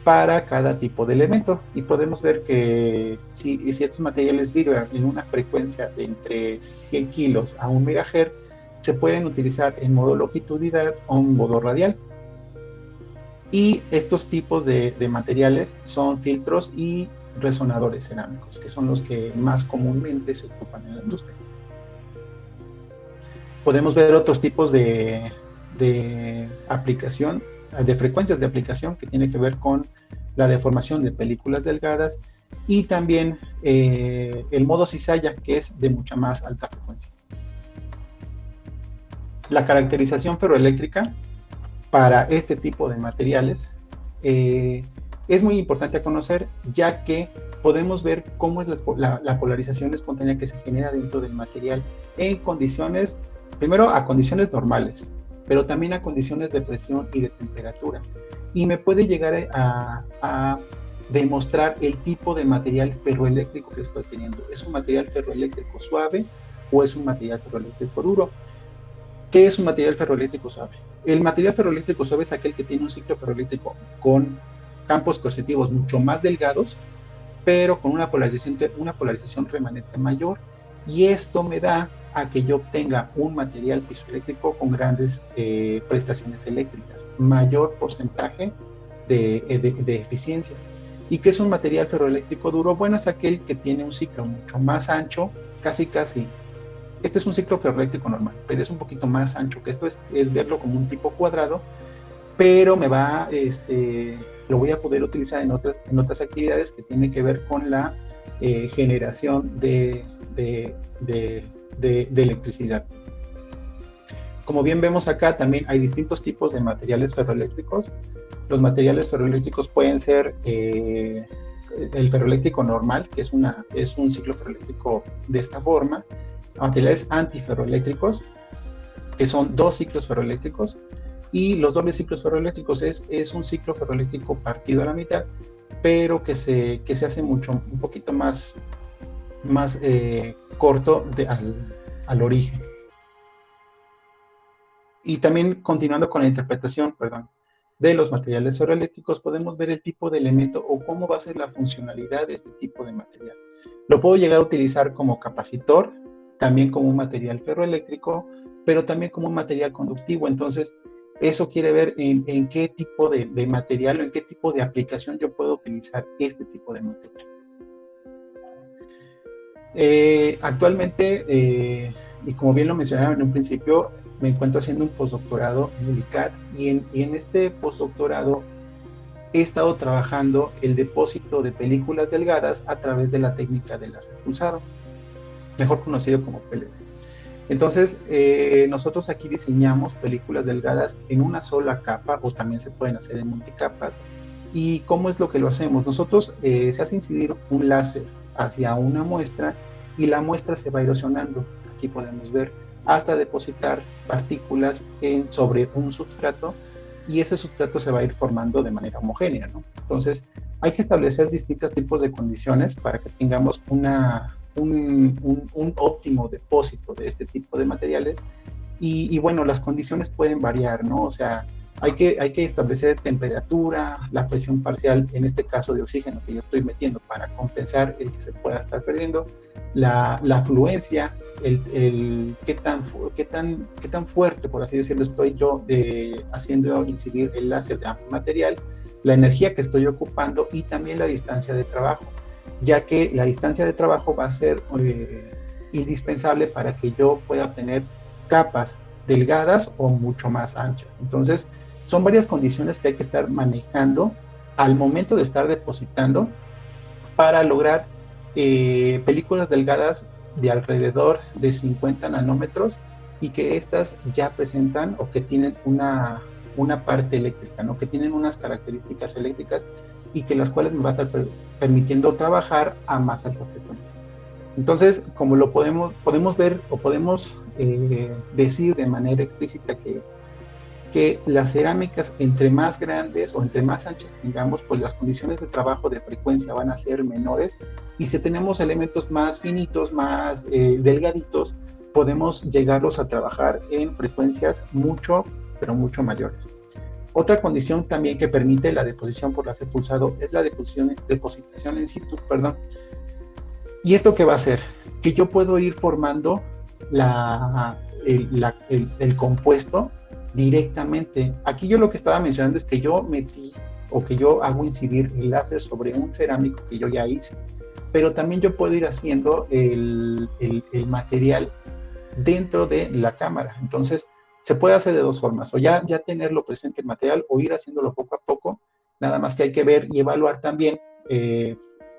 para cada tipo de elemento. Y podemos ver que si estos materiales vibran en una frecuencia de entre 100 kilos a 1 MHz, se pueden utilizar en modo longitudinal o en modo radial. Y estos tipos de materiales son filtros y resonadores cerámicos, que son los que más comúnmente se ocupan en la industria. Podemos ver otros tipos de aplicación, de frecuencias de aplicación, que tiene que ver con la deformación de películas delgadas y también el modo cizalla, que es de mucha más alta frecuencia. La caracterización ferroeléctrica para este tipo de materiales es muy importante a conocer, ya que podemos ver cómo es la polarización espontánea que se genera dentro del material en condiciones, primero a condiciones normales, pero también a condiciones de presión y de temperatura. Y me puede llegar a demostrar el tipo de material ferroeléctrico que estoy teniendo. ¿Es un material ferroeléctrico suave o es un material ferroeléctrico duro? ¿Qué es un material ferroeléctrico suave? El material ferroeléctrico suave es aquel que tiene un ciclo ferroeléctrico con campos coercitivos mucho más delgados, pero con una polarización remanente mayor, y esto me da a que yo obtenga un material piezoeléctrico con grandes prestaciones eléctricas, mayor porcentaje de eficiencia. ¿Y qué es un material ferroeléctrico duro? Bueno, es aquel que tiene un ciclo mucho más ancho, casi. Este es un ciclo ferroeléctrico normal, pero es un poquito más ancho, que esto es verlo como un tipo cuadrado, pero lo voy a poder utilizar en otras actividades que tienen que ver con la generación de electricidad. Como bien vemos acá, también hay distintos tipos de materiales ferroeléctricos. Los materiales ferroeléctricos pueden ser el ferroeléctrico normal, que es un ciclo ferroeléctrico de esta forma, materiales antiferroeléctricos, que son 2 ciclos ferroeléctricos, y los dobles ciclos ferroeléctricos es un ciclo ferroeléctrico partido a la mitad, pero que se hace un poquito más corto al origen. Y también continuando con la interpretación, de los materiales ferroeléctricos, podemos ver el tipo de elemento o cómo va a ser la funcionalidad de este tipo de material. Lo puedo llegar a utilizar como capacitor, también como un material ferroeléctrico, pero también como un material conductivo. Entonces, eso quiere ver en qué tipo de material o en qué tipo de aplicación yo puedo utilizar este tipo de material. Actualmente, y como bien lo mencionaba en un principio, me encuentro haciendo un postdoctorado en UNICAD, y en este postdoctorado he estado trabajando el depósito de películas delgadas a través de la técnica de láser pulsado, mejor conocido como PLD. Entonces, nosotros aquí diseñamos películas delgadas en una sola capa, o también se pueden hacer en multicapas. ¿Y cómo es lo que lo hacemos? Nosotros se hace incidir un láser hacia una muestra y la muestra se va erosionando. Aquí podemos ver hasta depositar partículas sobre un substrato, y ese substrato se va a ir formando de manera homogénea, ¿no? Entonces, hay que establecer distintos tipos de condiciones para que tengamos un óptimo depósito de este tipo de materiales. Y bueno, las condiciones pueden variar, ¿no? O sea, hay que establecer temperatura, la presión parcial, en este caso de oxígeno que yo estoy metiendo para compensar el que se pueda estar perdiendo, la fluencia, qué tan fuerte, por así decirlo, estoy yo haciendo incidir el láser de mi material, la energía que estoy ocupando y también la distancia de trabajo, ya que la distancia de trabajo va a ser indispensable para que yo pueda obtener capas delgadas o mucho más anchas. Entonces, son varias condiciones que hay que estar manejando al momento de estar depositando para lograr películas delgadas de alrededor de 50 nanómetros y que estas ya presentan o que tienen una parte eléctrica, ¿no? Que tienen unas características eléctricas y que las cuales me va a estar permitiendo trabajar a más alta frecuencia. Entonces, como lo podemos ver o podemos decir de manera explícita que las cerámicas, entre más grandes o entre más anchas tengamos, pues las condiciones de trabajo de frecuencia van a ser menores, y si tenemos elementos más finitos, más delgaditos, podemos llegarlos a trabajar en frecuencias mucho, pero mucho mayores. Otra condición también que permite la deposición por láser pulsado es la depositación in situ, perdón. ¿Y esto qué va a hacer? Que yo puedo ir formando el compuesto directamente. Aquí yo lo que estaba mencionando es que yo metí o que yo hago incidir el láser sobre un cerámico que yo ya hice, pero también yo puedo ir haciendo el material dentro de la cámara. Entonces, se puede hacer de dos formas, o ya tenerlo presente el material o ir haciéndolo poco a poco, nada más que hay que ver y evaluar también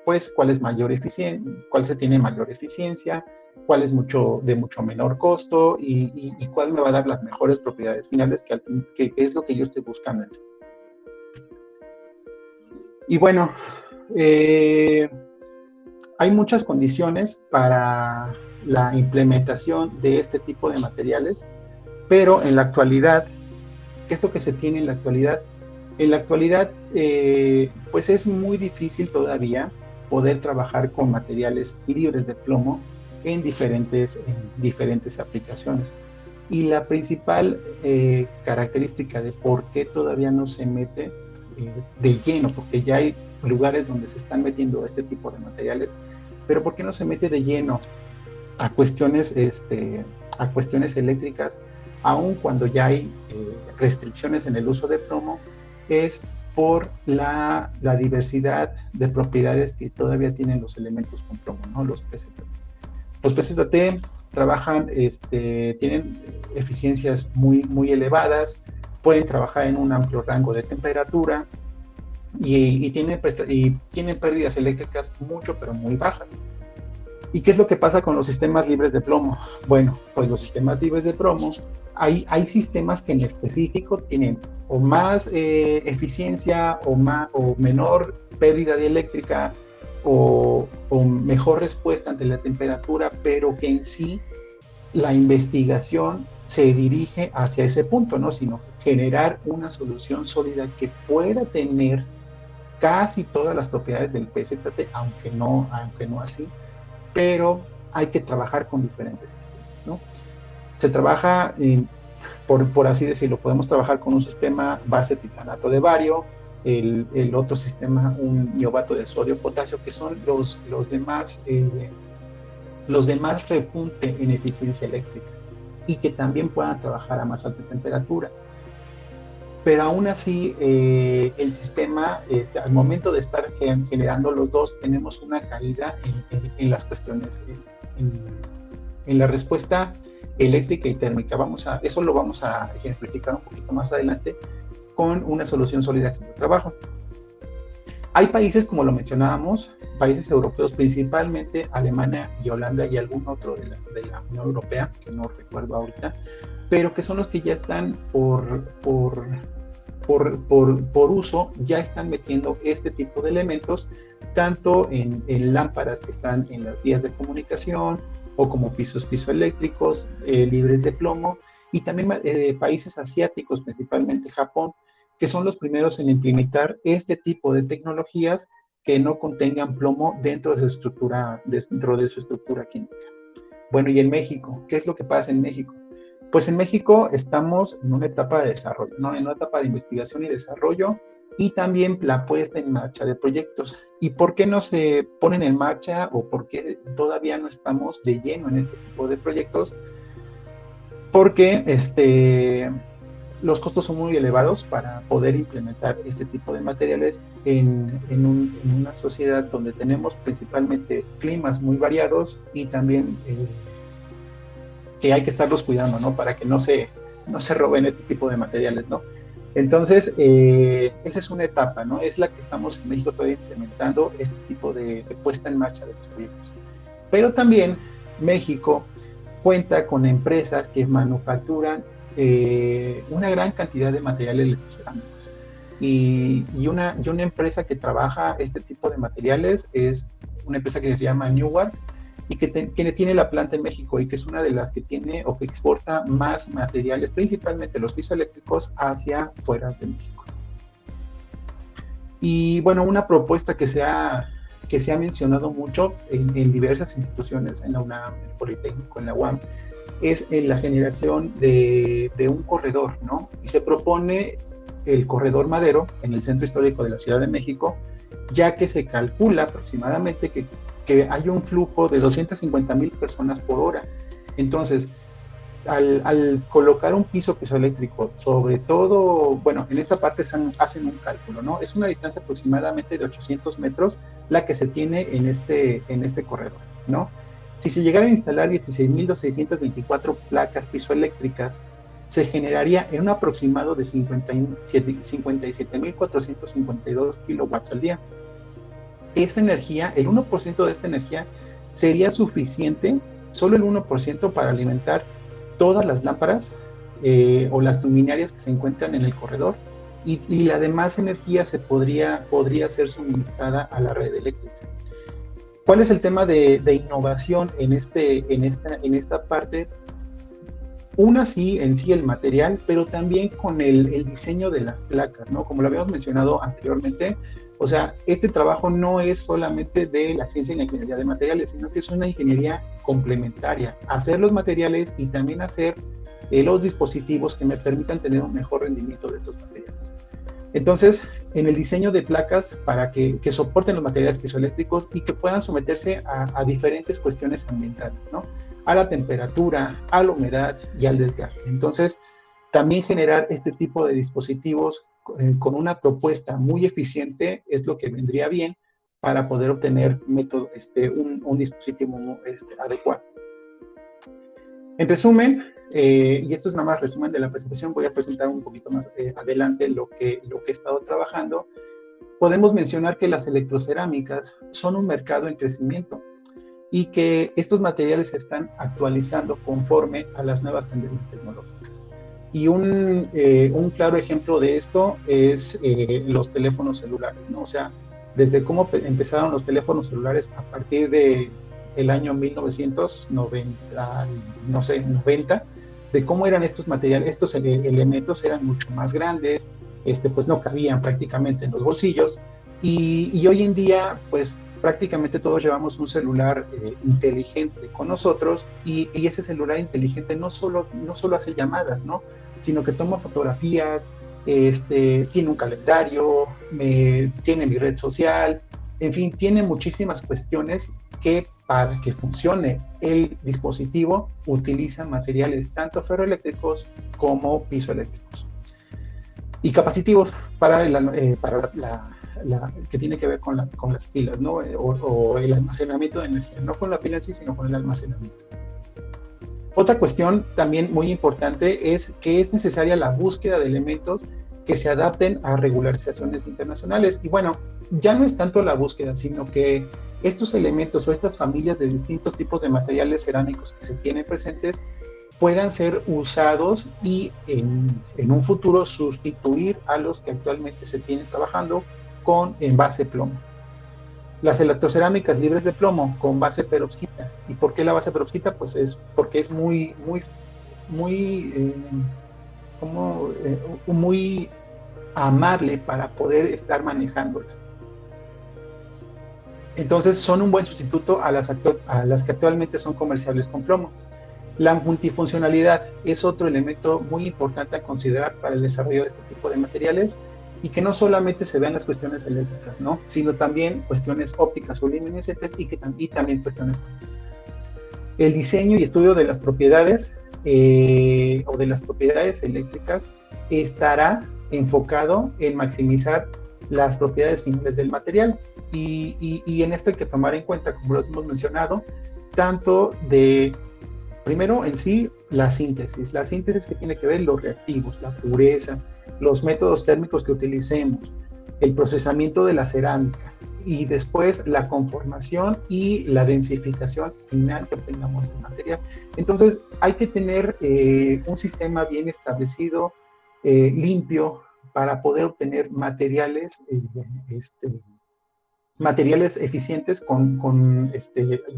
pues cuál es mayor eficiencia, cuál se tiene mayor eficiencia, cuál es de mucho menor costo y cuál me va a dar las mejores propiedades finales que es lo que yo estoy buscando en sí. Y bueno, hay muchas condiciones para la implementación de este tipo de materiales, pero en la actualidad, ¿qué es lo que se tiene en la actualidad? En la actualidad, pues es muy difícil todavía poder trabajar con materiales libres de plomo en diferentes aplicaciones. Y la principal característica de por qué todavía no se mete de lleno, porque ya hay lugares donde se están metiendo este tipo de materiales, pero ¿por qué no se mete de lleno a cuestiones eléctricas, aun cuando ya hay restricciones en el uso de plomo? Es por la diversidad de propiedades que todavía tienen los elementos con plomo, ¿no? Los PZT. Los PZT trabajan, tienen eficiencias muy elevadas, pueden trabajar en un amplio rango de temperatura y tienen pérdidas eléctricas mucho, pero muy bajas. ¿Y qué es lo que pasa con los sistemas libres de plomo? Bueno, pues los sistemas libres de plomo, hay sistemas que en específico tienen o más eficiencia o menor pérdida de eléctrica o mejor respuesta ante la temperatura, pero que en sí la investigación se dirige hacia ese punto, ¿no? Sino generar una solución sólida que pueda tener casi todas las propiedades del PZT, aunque no así, pero hay que trabajar con diferentes sistemas, ¿no? Se trabaja, por así decirlo, podemos trabajar con un sistema base titanato de bario, el otro sistema un iobato de sodio potasio, que son los demás repunte en eficiencia eléctrica y que también puedan trabajar a más alta temperatura. Pero aún así, el sistema, al momento de estar generando los dos, tenemos una caída en las cuestiones, en la respuesta eléctrica y térmica. Eso lo vamos a ejemplificar un poquito más adelante con una solución sólida de trabajo. Hay países, como lo mencionábamos, países europeos, principalmente Alemania y Holanda y algún otro de la Unión Europea, que no recuerdo ahorita, pero que son los que ya están por uso, ya están metiendo este tipo de elementos, tanto en lámparas que están en las vías de comunicación, o como pisos piezoeléctricos libres de plomo, y también países asiáticos, principalmente Japón, que son los primeros en implementar este tipo de tecnologías que no contengan plomo dentro de su estructura química. Bueno, y en México, ¿qué es lo que pasa en México? Pues en México estamos en una etapa de desarrollo, ¿no? En una etapa de investigación y desarrollo, y también la puesta en marcha de proyectos. ¿Y por qué no se ponen en marcha o por qué todavía no estamos de lleno en este tipo de proyectos? Porque los costos son muy elevados para poder implementar este tipo de materiales en una sociedad donde tenemos principalmente climas muy variados y también que hay que estarlos cuidando, ¿no? Para que no se roben este tipo de materiales, ¿no? Entonces, esa es una etapa, ¿no? Es la que estamos en México todavía implementando este tipo de puesta en marcha de los proyectos. Pero también México cuenta con empresas que manufacturan una gran cantidad de materiales electrocerámicos. Y una empresa que trabaja este tipo de materiales es una empresa que se llama Newark, y que tiene la planta en México, y que es una de las que tiene o que exporta más materiales, principalmente los piezoeléctricos, hacia fuera de México. Y bueno, una propuesta que se ha mencionado mucho en diversas instituciones, en la UNAM, en el Politécnico, en la UAM, es en la generación de un corredor, ¿no? Y se propone el corredor Madero en el centro histórico de la Ciudad de México, ya que se calcula aproximadamente que hay un flujo de 250,000 personas por hora. Entonces, al colocar un piso piezoeléctrico, sobre todo, bueno, en esta parte hacen un cálculo, ¿no? Es una distancia aproximadamente de 800 metros la que se tiene en este corredor, ¿no? Si se llegara a instalar 16,624 placas piezoeléctricas, se generaría en un aproximado de 57,452 kilowatts al día. Esta energía, el 1% de esta energía sería suficiente, solo el 1%, para alimentar todas las lámparas o las luminarias que se encuentran en el corredor, y la demás energía podría ser suministrada a la red eléctrica. ¿Cuál es el tema de innovación en esta parte? Una sí, en sí el material, pero también con el diseño de las placas, ¿no? Como lo habíamos mencionado anteriormente, o sea, este trabajo no es solamente de la ciencia y la ingeniería de materiales, sino que es una ingeniería complementaria. Hacer los materiales y también hacer los dispositivos que me permitan tener un mejor rendimiento de estos materiales. Entonces, en el diseño de placas para que soporten los materiales piezoeléctricos y que puedan someterse a diferentes cuestiones ambientales, ¿no? A la temperatura, a la humedad y al desgaste. Entonces, también generar este tipo de dispositivos con una propuesta muy eficiente es lo que vendría bien para poder obtener un dispositivo adecuado. En resumen, y esto es nada más resumen de la presentación, voy a presentar un poquito más adelante lo que he estado trabajando. Podemos mencionar que las electrocerámicas son un mercado en crecimiento y que estos materiales se están actualizando conforme a las nuevas tendencias tecnológicas. Y un claro ejemplo de esto es los teléfonos celulares, ¿no? O sea, desde cómo empezaron los teléfonos celulares a partir del año 1990, no sé, 90, de cómo eran estos materiales, estos elementos eran mucho más grandes, pues no cabían prácticamente en los bolsillos, y hoy en día, pues prácticamente todos llevamos un celular inteligente con nosotros, y ese celular inteligente no solo hace llamadas, ¿no? Sino que toma fotografías, tiene un calendario, tiene mi red social, en fin, tiene muchísimas cuestiones que para que funcione el dispositivo utilizan materiales tanto ferroeléctricos como piezoeléctricos. Y capacitivos para que tiene que ver con las pilas, ¿no? O el almacenamiento de energía, no con la pila en sí, sino con el almacenamiento. Otra cuestión también muy importante es que es necesaria la búsqueda de elementos que se adapten a regularizaciones internacionales. Y bueno, ya no es tanto la búsqueda, sino que estos elementos o estas familias de distintos tipos de materiales cerámicos que se tienen presentes puedan ser usados y en un futuro sustituir a los que actualmente se tienen trabajando con envase plomo. Las electrocerámicas libres de plomo con base perovskita. ¿Y por qué la base perovskita? Pues es porque es muy, muy amable para poder estar manejándola. Entonces son un buen sustituto a las que actualmente son comerciables con plomo. La multifuncionalidad es otro elemento muy importante a considerar para el desarrollo de este tipo de materiales y que no solamente se vean las cuestiones eléctricas, ¿no? Sino también cuestiones ópticas o luminiscentes y también cuestiones técnicas. El diseño y estudio de las propiedades o de las propiedades eléctricas estará enfocado en maximizar las propiedades finales del material y en esto hay que tomar en cuenta, como lo hemos mencionado, tanto de primero, en sí, la síntesis que tiene que ver los reactivos, la pureza, los métodos térmicos que utilicemos, el procesamiento de la cerámica y después la conformación y la densificación final que obtengamos del material. Entonces, hay que tener un sistema bien establecido, limpio, para poder obtener materiales eficientes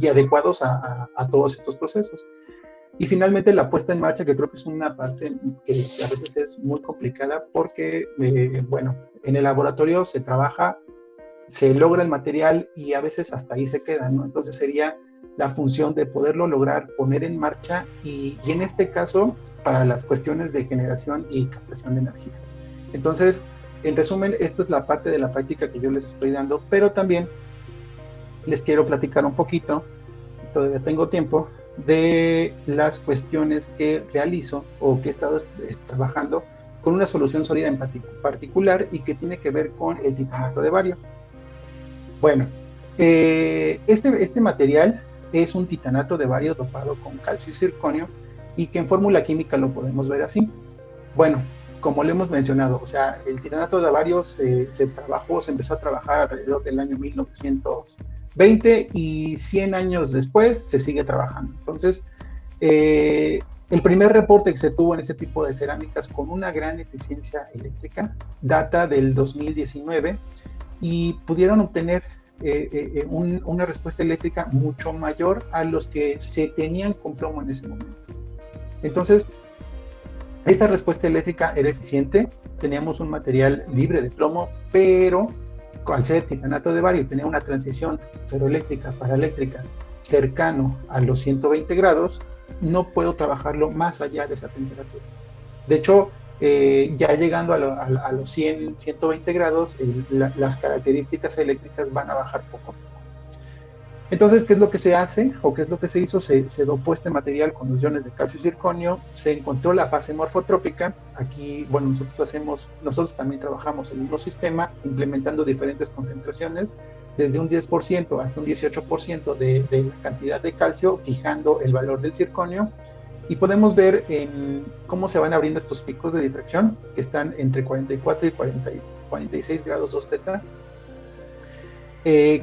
y adecuados a todos estos procesos. Y finalmente la puesta en marcha, que creo que es una parte que a veces es muy complicada porque, bueno, en el laboratorio se trabaja, se logra el material y a veces hasta ahí se queda, ¿no? Entonces sería la función de poderlo lograr poner en marcha y en este caso para las cuestiones de generación y captación de energía. Entonces, en resumen, esto es la parte de la práctica que yo les estoy dando, pero también les quiero platicar un poquito, todavía tengo tiempo, de las cuestiones que realizo o que he estado trabajando con una solución sólida en particular y que tiene que ver con el titanato de bario. Bueno, este material es un titanato de bario dopado con calcio y circonio y que en fórmula química lo podemos ver así. Bueno, como le hemos mencionado, o sea, el titanato de bario se empezó a trabajar alrededor del año 1920 y 100 años después se sigue trabajando. Entonces, el primer reporte que se tuvo en este tipo de cerámicas con una gran eficiencia eléctrica data del 2019 y pudieron obtener una respuesta eléctrica mucho mayor a los que se tenían con plomo en ese momento. Entonces, esta respuesta eléctrica era eficiente, teníamos un material libre de plomo, pero al ser titanato de bario y tener una transición ferroeléctrica para eléctrica cercano a los 120 grados, no puedo trabajarlo más allá de esa temperatura. De hecho, ya llegando a los 100, 120 grados, las características eléctricas van a bajar poco a poco. Entonces, ¿qué es lo que se hace o qué es lo que se hizo? Se dopó este material con los iones de calcio y circonio, se encontró la fase morfotrópica. Aquí, bueno, nosotros también trabajamos el mismo sistema, implementando diferentes concentraciones, desde un 10% hasta un 18% de la cantidad de calcio, fijando el valor del circonio. Y podemos ver cómo se van abriendo estos picos de difracción, que están entre 44 y 46 grados 2 teta.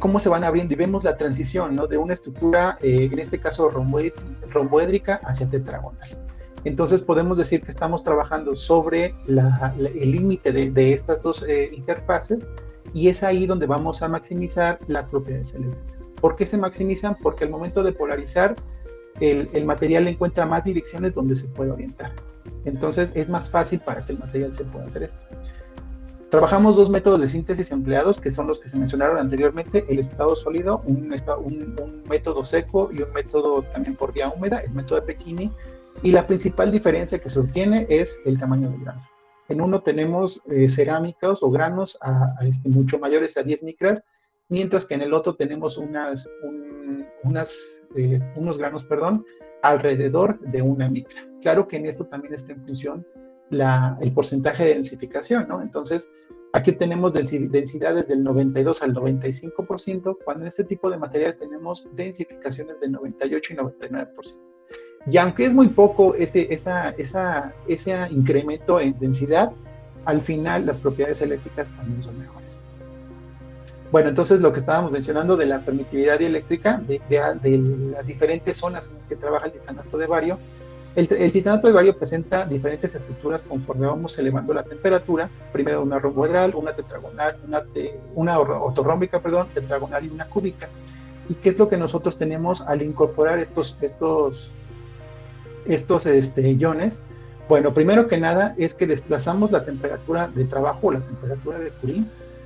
Cómo se van abriendo y vemos la transición, ¿no? De una estructura, en este caso romboédrica, hacia tetragonal. Entonces podemos decir que estamos trabajando sobre el límite de estas dos interfaces y es ahí donde vamos a maximizar las propiedades eléctricas. ¿Por qué se maximizan? Porque al momento de polarizar, el material encuentra más direcciones donde se puede orientar. Entonces es más fácil para que el material se pueda hacer esto. Trabajamos dos métodos de síntesis empleados, que son los que se mencionaron anteriormente, el estado sólido, un método seco y un método también por vía húmeda, el método de Pechini, y la principal diferencia que se obtiene es el tamaño del grano. En uno tenemos cerámicas o granos mucho mayores a 10 micras, mientras que en el otro tenemos unos granos, alrededor de 1 micra. Claro que en esto también está en función el porcentaje de densificación, ¿no? Entonces, aquí tenemos densidades del 92 al 95%, cuando en este tipo de materiales tenemos densificaciones del 98 y 99%. Y aunque es muy poco ese incremento en densidad, al final las propiedades eléctricas también son mejores. Bueno, entonces lo que estábamos mencionando de la permitividad dieléctrica, de las diferentes zonas en las que trabaja el titanato de bario, El titanato de bario presenta diferentes estructuras conforme vamos elevando la temperatura. Primero una romboedral, una tetragonal, una ortorrómbica, perdón, tetragonal y una cúbica. ¿Y qué es lo que nosotros tenemos al incorporar estos iones? Bueno, primero que nada es que desplazamos la temperatura de trabajo o la temperatura de Curie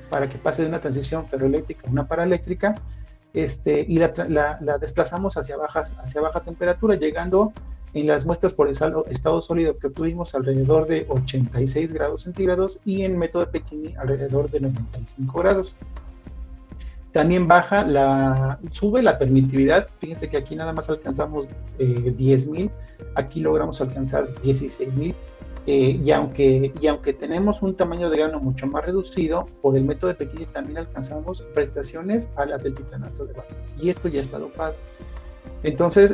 para que pase de una transición ferroeléctrica a una paraeléctrica, y la desplazamos hacia baja temperatura, llegando en las muestras por estado sólido que obtuvimos alrededor de 86 grados centígrados y en método de Pechini alrededor de 95 grados. También sube la permitividad. Fíjense que aquí nada más alcanzamos 10.000, aquí logramos alcanzar 16.000, y aunque tenemos un tamaño de grano mucho más reducido, por el método de Pechini también alcanzamos prestaciones a las del titanato de bario, y esto ya está dopado. Entonces,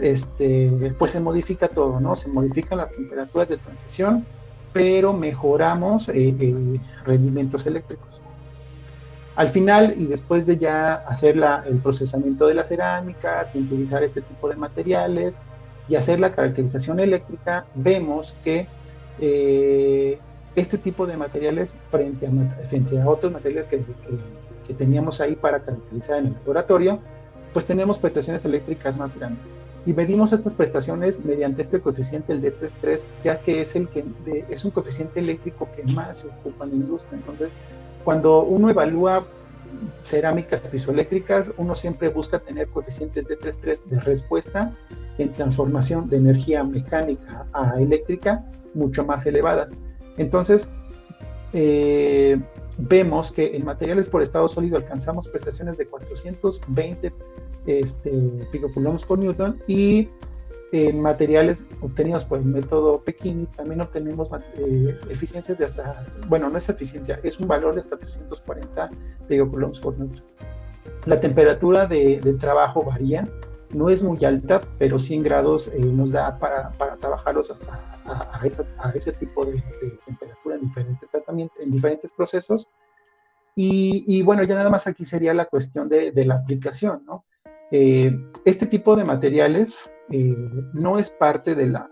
pues se modifica todo, ¿no? Se modifican las temperaturas de transición, pero mejoramos rendimientos eléctricos. Al final, y después de ya hacer el procesamiento de la cerámica, sintetizar este tipo de materiales y hacer la caracterización eléctrica, vemos que este tipo de materiales, frente a otros materiales que teníamos ahí para caracterizar en el laboratorio, pues tenemos prestaciones eléctricas más grandes. Y medimos estas prestaciones mediante este coeficiente, el D33, ya que es un coeficiente eléctrico que más se ocupa en la industria. Entonces, cuando uno evalúa cerámicas pizoeléctricas, uno siempre busca tener coeficientes D33 de respuesta en transformación de energía mecánica a eléctrica mucho más elevadas. Entonces, vemos que en materiales por estado sólido alcanzamos prestaciones de 420 picocoulombs por newton, y en materiales obtenidos por el método Pechini también obtenemos eficiencias de hasta, bueno, no es eficiencia, es un valor de hasta 340 picocoulombs por newton. La temperatura de trabajo varía, no es muy alta, pero 100 grados nos da para trabajarlos hasta a ese tipo de temperatura en diferentes tratamientos, en diferentes procesos. Y bueno, ya nada más aquí sería la cuestión de la aplicación, ¿no? Este tipo de materiales no es parte de la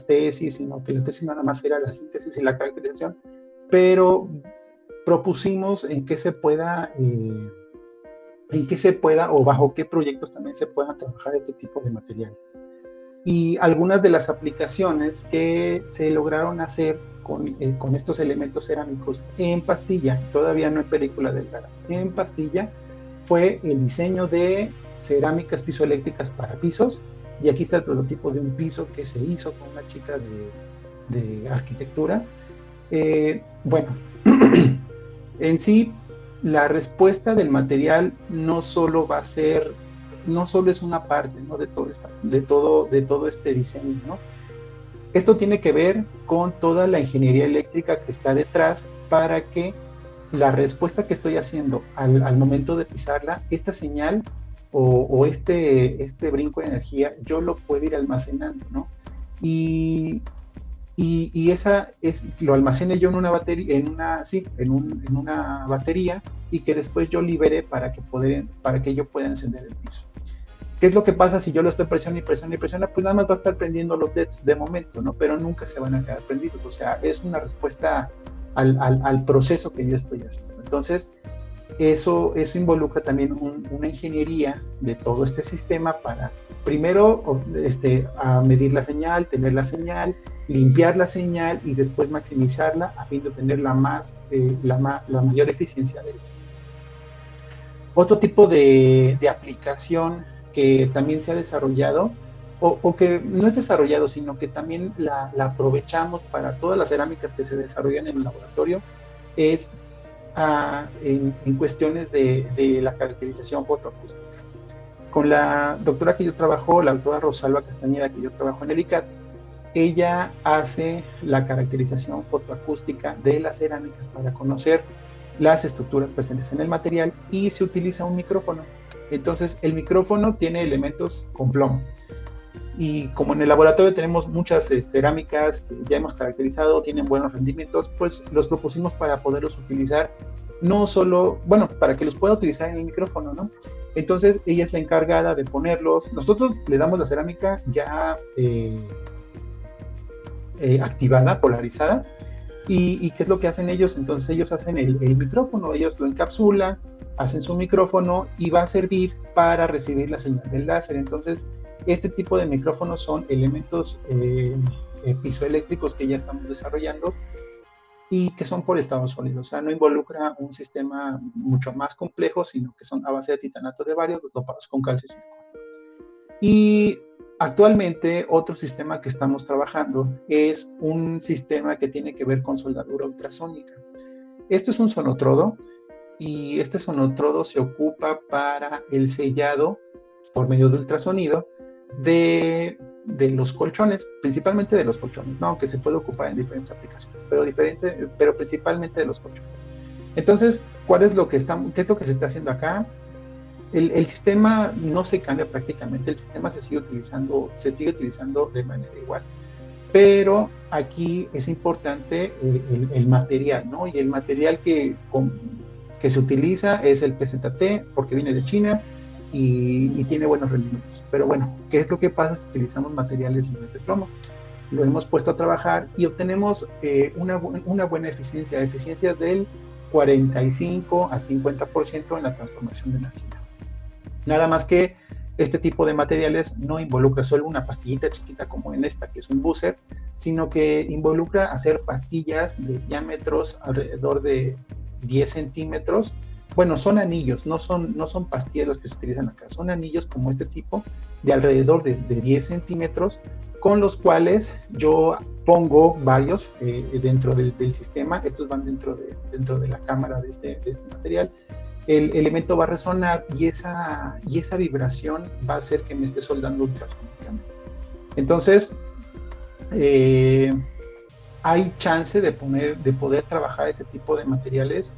tesis, sino que la tesis nada más era la síntesis y la caracterización, pero propusimos en qué se pueda o bajo qué proyectos también se puedan trabajar este tipo de materiales. Y algunas de las aplicaciones que se lograron hacer con estos elementos cerámicos en pastilla, todavía no en película delgada, en pastilla, fue el diseño de cerámicas pizoeléctricas para pisos, y aquí está el prototipo de un piso que se hizo con una chica de arquitectura. Bueno, en sí, la respuesta del material no solo es una parte, ¿no?, de todo este diseño, ¿no? Esto tiene que ver con toda la ingeniería eléctrica que está detrás para que la respuesta que estoy haciendo al momento de pisarla, esta señal o este brinco de energía, yo lo puedo ir almacenando, ¿no? Y lo almacene yo en una batería, en una batería, y que después yo libere para que yo pueda encender el piso. ¿Qué es lo que pasa si yo lo estoy presionando y presionando y presionando? Pues nada más va a estar prendiendo los LEDs de momento, ¿no? Pero nunca se van a quedar prendidos. O sea, es una respuesta al proceso que yo estoy haciendo. Entonces, eso involucra también una ingeniería de todo este sistema para, primero, a medir la señal, tener la señal, limpiar la señal y después maximizarla a fin de obtener la mayor eficiencia de esto. Otro tipo de aplicación que también se ha desarrollado, o que no es desarrollado, sino que también la aprovechamos para todas las cerámicas que se desarrollan en el laboratorio, es en cuestiones de la caracterización fotoacústica. Con la doctora que yo trabajo, la doctora Rosalba Castañeda, que yo trabajo en el ICAT, ella hace la caracterización fotoacústica de las cerámicas para conocer las estructuras presentes en el material, y se utiliza un micrófono. Entonces, el micrófono tiene elementos con plomo. Y como en el laboratorio tenemos muchas cerámicas que ya hemos caracterizado, tienen buenos rendimientos, pues los propusimos para poderlos utilizar, no solo, bueno, para que los pueda utilizar en el micrófono, ¿no? Entonces, ella es la encargada de ponerlos. Nosotros le damos la cerámica ya activada, polarizada. ¿Y qué es lo que hacen ellos? Entonces ellos hacen el micrófono, ellos lo encapsulan, hacen su micrófono y va a servir para recibir la señal del láser. Entonces, este tipo de micrófonos son elementos piezoeléctricos que ya estamos desarrollando y que son por estado sólido, o sea, no involucra un sistema mucho más complejo, sino que son a base de titanato de bario dopados con calcio y silicona. Y actualmente otro sistema que estamos trabajando es un sistema que tiene que ver con soldadura ultrasónica. Esto es un sonotrodo y este sonotrodo se ocupa para el sellado por medio de ultrasonido de los colchones, principalmente de los colchones, ¿no? Aunque se puede ocupar en diferentes aplicaciones, pero principalmente de los colchones. Entonces, ¿qué es lo que se está haciendo acá? El sistema no se cambia prácticamente, el sistema se sigue utilizando de manera igual, pero aquí es importante el material, ¿no? Y el material que se utiliza es el PZT, porque viene de China y tiene buenos rendimientos. Pero bueno, ¿qué es lo que pasa si utilizamos materiales libres de plomo? Lo hemos puesto a trabajar y obtenemos una buena eficiencia del 45 a 50% en la transformación de energía. Nada más que este tipo de materiales no involucra solo una pastillita chiquita como en esta, que es un buzzer, sino que involucra hacer pastillas de diámetros alrededor de 10 centímetros. Bueno, son anillos, no son pastillas las que se utilizan acá, son anillos como este tipo, de alrededor de 10 centímetros, con los cuales yo pongo varios dentro del sistema. Estos van dentro de la cámara de este material. El elemento va a resonar y esa vibración va a hacer que me esté soldando ultrasónicamente. Entonces, hay chance de poder trabajar ese tipo de materiales.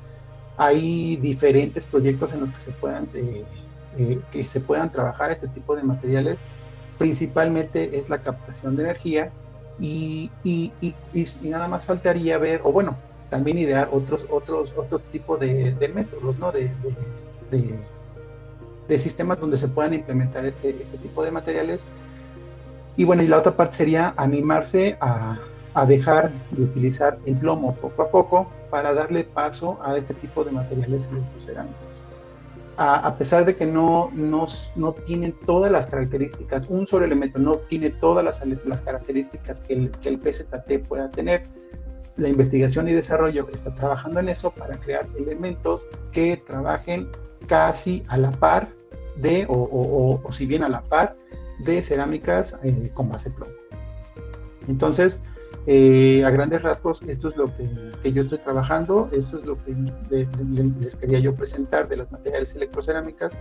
Hay diferentes proyectos en los que se puedan trabajar este tipo de materiales. Principalmente es la captación de energía y nada más faltaría ver, o bueno, también idear otro tipo de métodos, ¿no? de sistemas donde se puedan implementar este tipo de materiales. Y bueno, y la otra parte sería animarse a dejar de utilizar el plomo poco a poco para darle paso a este tipo de materiales electrocerámicos. A pesar de que no tienen todas las características, un solo elemento no tiene todas las características que el PZT pueda tener, la investigación y desarrollo está trabajando en eso para crear elementos que trabajen casi a la par o si bien a la par de cerámicas con base plomo. Entonces, a grandes rasgos, esto es lo que yo estoy trabajando, esto es lo que les quería yo presentar de las materiales electrocerámicas.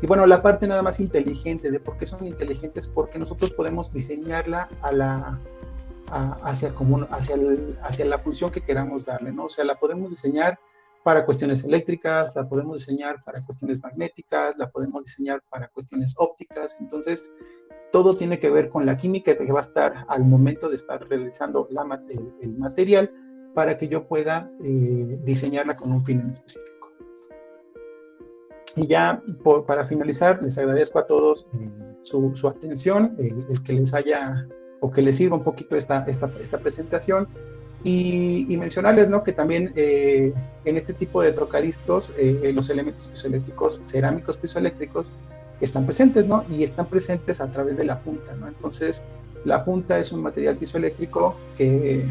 Y bueno, la parte nada más inteligente, de por qué son inteligentes, porque nosotros podemos diseñarla hacia la función que queramos darle, ¿no? O sea, la podemos diseñar para cuestiones eléctricas, la podemos diseñar para cuestiones magnéticas, la podemos diseñar para cuestiones ópticas. Entonces, todo tiene que ver con la química que va a estar al momento de estar realizando el material para que yo pueda diseñarla con un fin en específico. Y ya para finalizar, les agradezco a todos su atención, el que les haya o que les sirva un poquito esta presentación y mencionarles, ¿no?, que también en este tipo de trocadistos los elementos piezoeléctricos, cerámicos piezoeléctricos, están presentes, ¿no? Y están presentes a través de la punta, ¿no? Entonces, la punta es un material piezoeléctrico que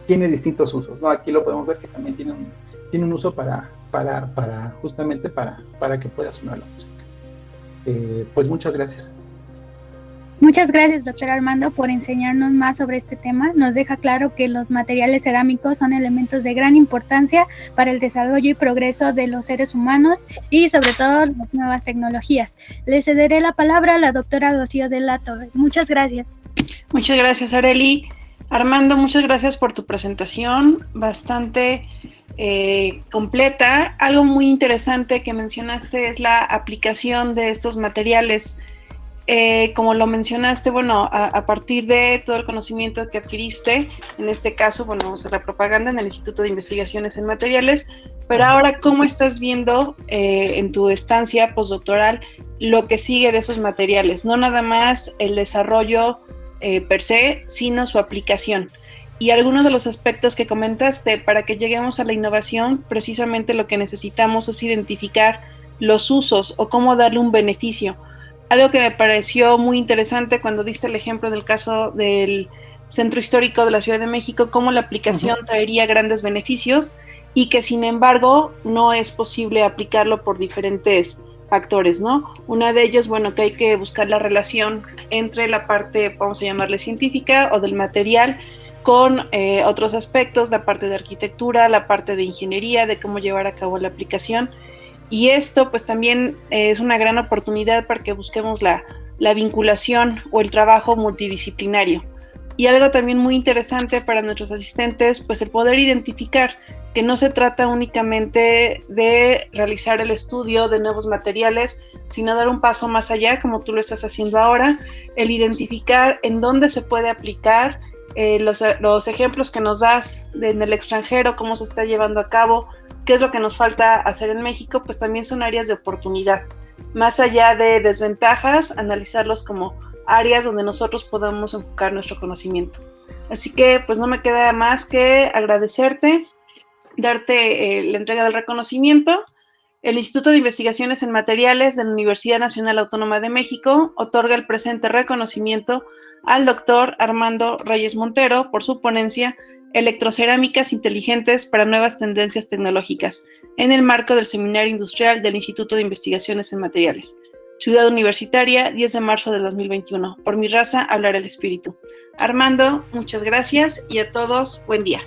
tiene distintos usos, ¿no? Aquí lo podemos ver que también tiene un uso justamente para que pueda sonar la música. Pues muchas gracias. Muchas gracias, doctor Armando, por enseñarnos más sobre este tema. Nos deja claro que los materiales cerámicos son elementos de gran importancia para el desarrollo y progreso de los seres humanos y sobre todo las nuevas tecnologías. Le cederé la palabra a la doctora Rocío de la Torre. Muchas gracias. Muchas gracias, Arely. Armando, muchas gracias por tu presentación, bastante completa. Algo muy interesante que mencionaste es la aplicación de estos materiales. Como lo mencionaste, bueno, a partir de todo el conocimiento que adquiriste, en este caso, bueno, la propaganda en el Instituto de Investigaciones en Materiales, pero ahora, ¿cómo estás viendo en tu estancia postdoctoral lo que sigue de esos materiales? No nada más el desarrollo per se, sino su aplicación. Y algunos de los aspectos que comentaste, para que lleguemos a la innovación, precisamente lo que necesitamos es identificar los usos o cómo darle un beneficio. Algo que me pareció muy interesante cuando diste el ejemplo del caso del Centro Histórico de la Ciudad de México, cómo la aplicación traería grandes beneficios y que sin embargo no es posible aplicarlo por diferentes factores, ¿no? Una de ellos, bueno, que hay que buscar la relación entre la parte, vamos a llamarle científica o del material, con otros aspectos, la parte de arquitectura, la parte de ingeniería, de cómo llevar a cabo la aplicación. Y esto pues también es una gran oportunidad para que busquemos la vinculación o el trabajo multidisciplinario. Y algo también muy interesante para nuestros asistentes, pues el poder identificar que no se trata únicamente de realizar el estudio de nuevos materiales, sino dar un paso más allá, como tú lo estás haciendo ahora, el identificar en dónde se puede aplicar, los ejemplos que nos das en el extranjero, cómo se está llevando a cabo, qué es lo que nos falta hacer en México, pues también son áreas de oportunidad. Más allá de desventajas, analizarlos como áreas donde nosotros podamos enfocar nuestro conocimiento. Así que pues no me queda más que agradecerte, darte la entrega del reconocimiento. El Instituto de Investigaciones en Materiales de la Universidad Nacional Autónoma de México otorga el presente reconocimiento al doctor Armando Reyes Montero por su ponencia Electrocerámicas inteligentes para nuevas tendencias tecnológicas, en el marco del Seminario Industrial del Instituto de Investigaciones en Materiales. Ciudad Universitaria, 10 de marzo del 2021. Por mi raza, hablará el espíritu. Armando, muchas gracias y a todos, buen día.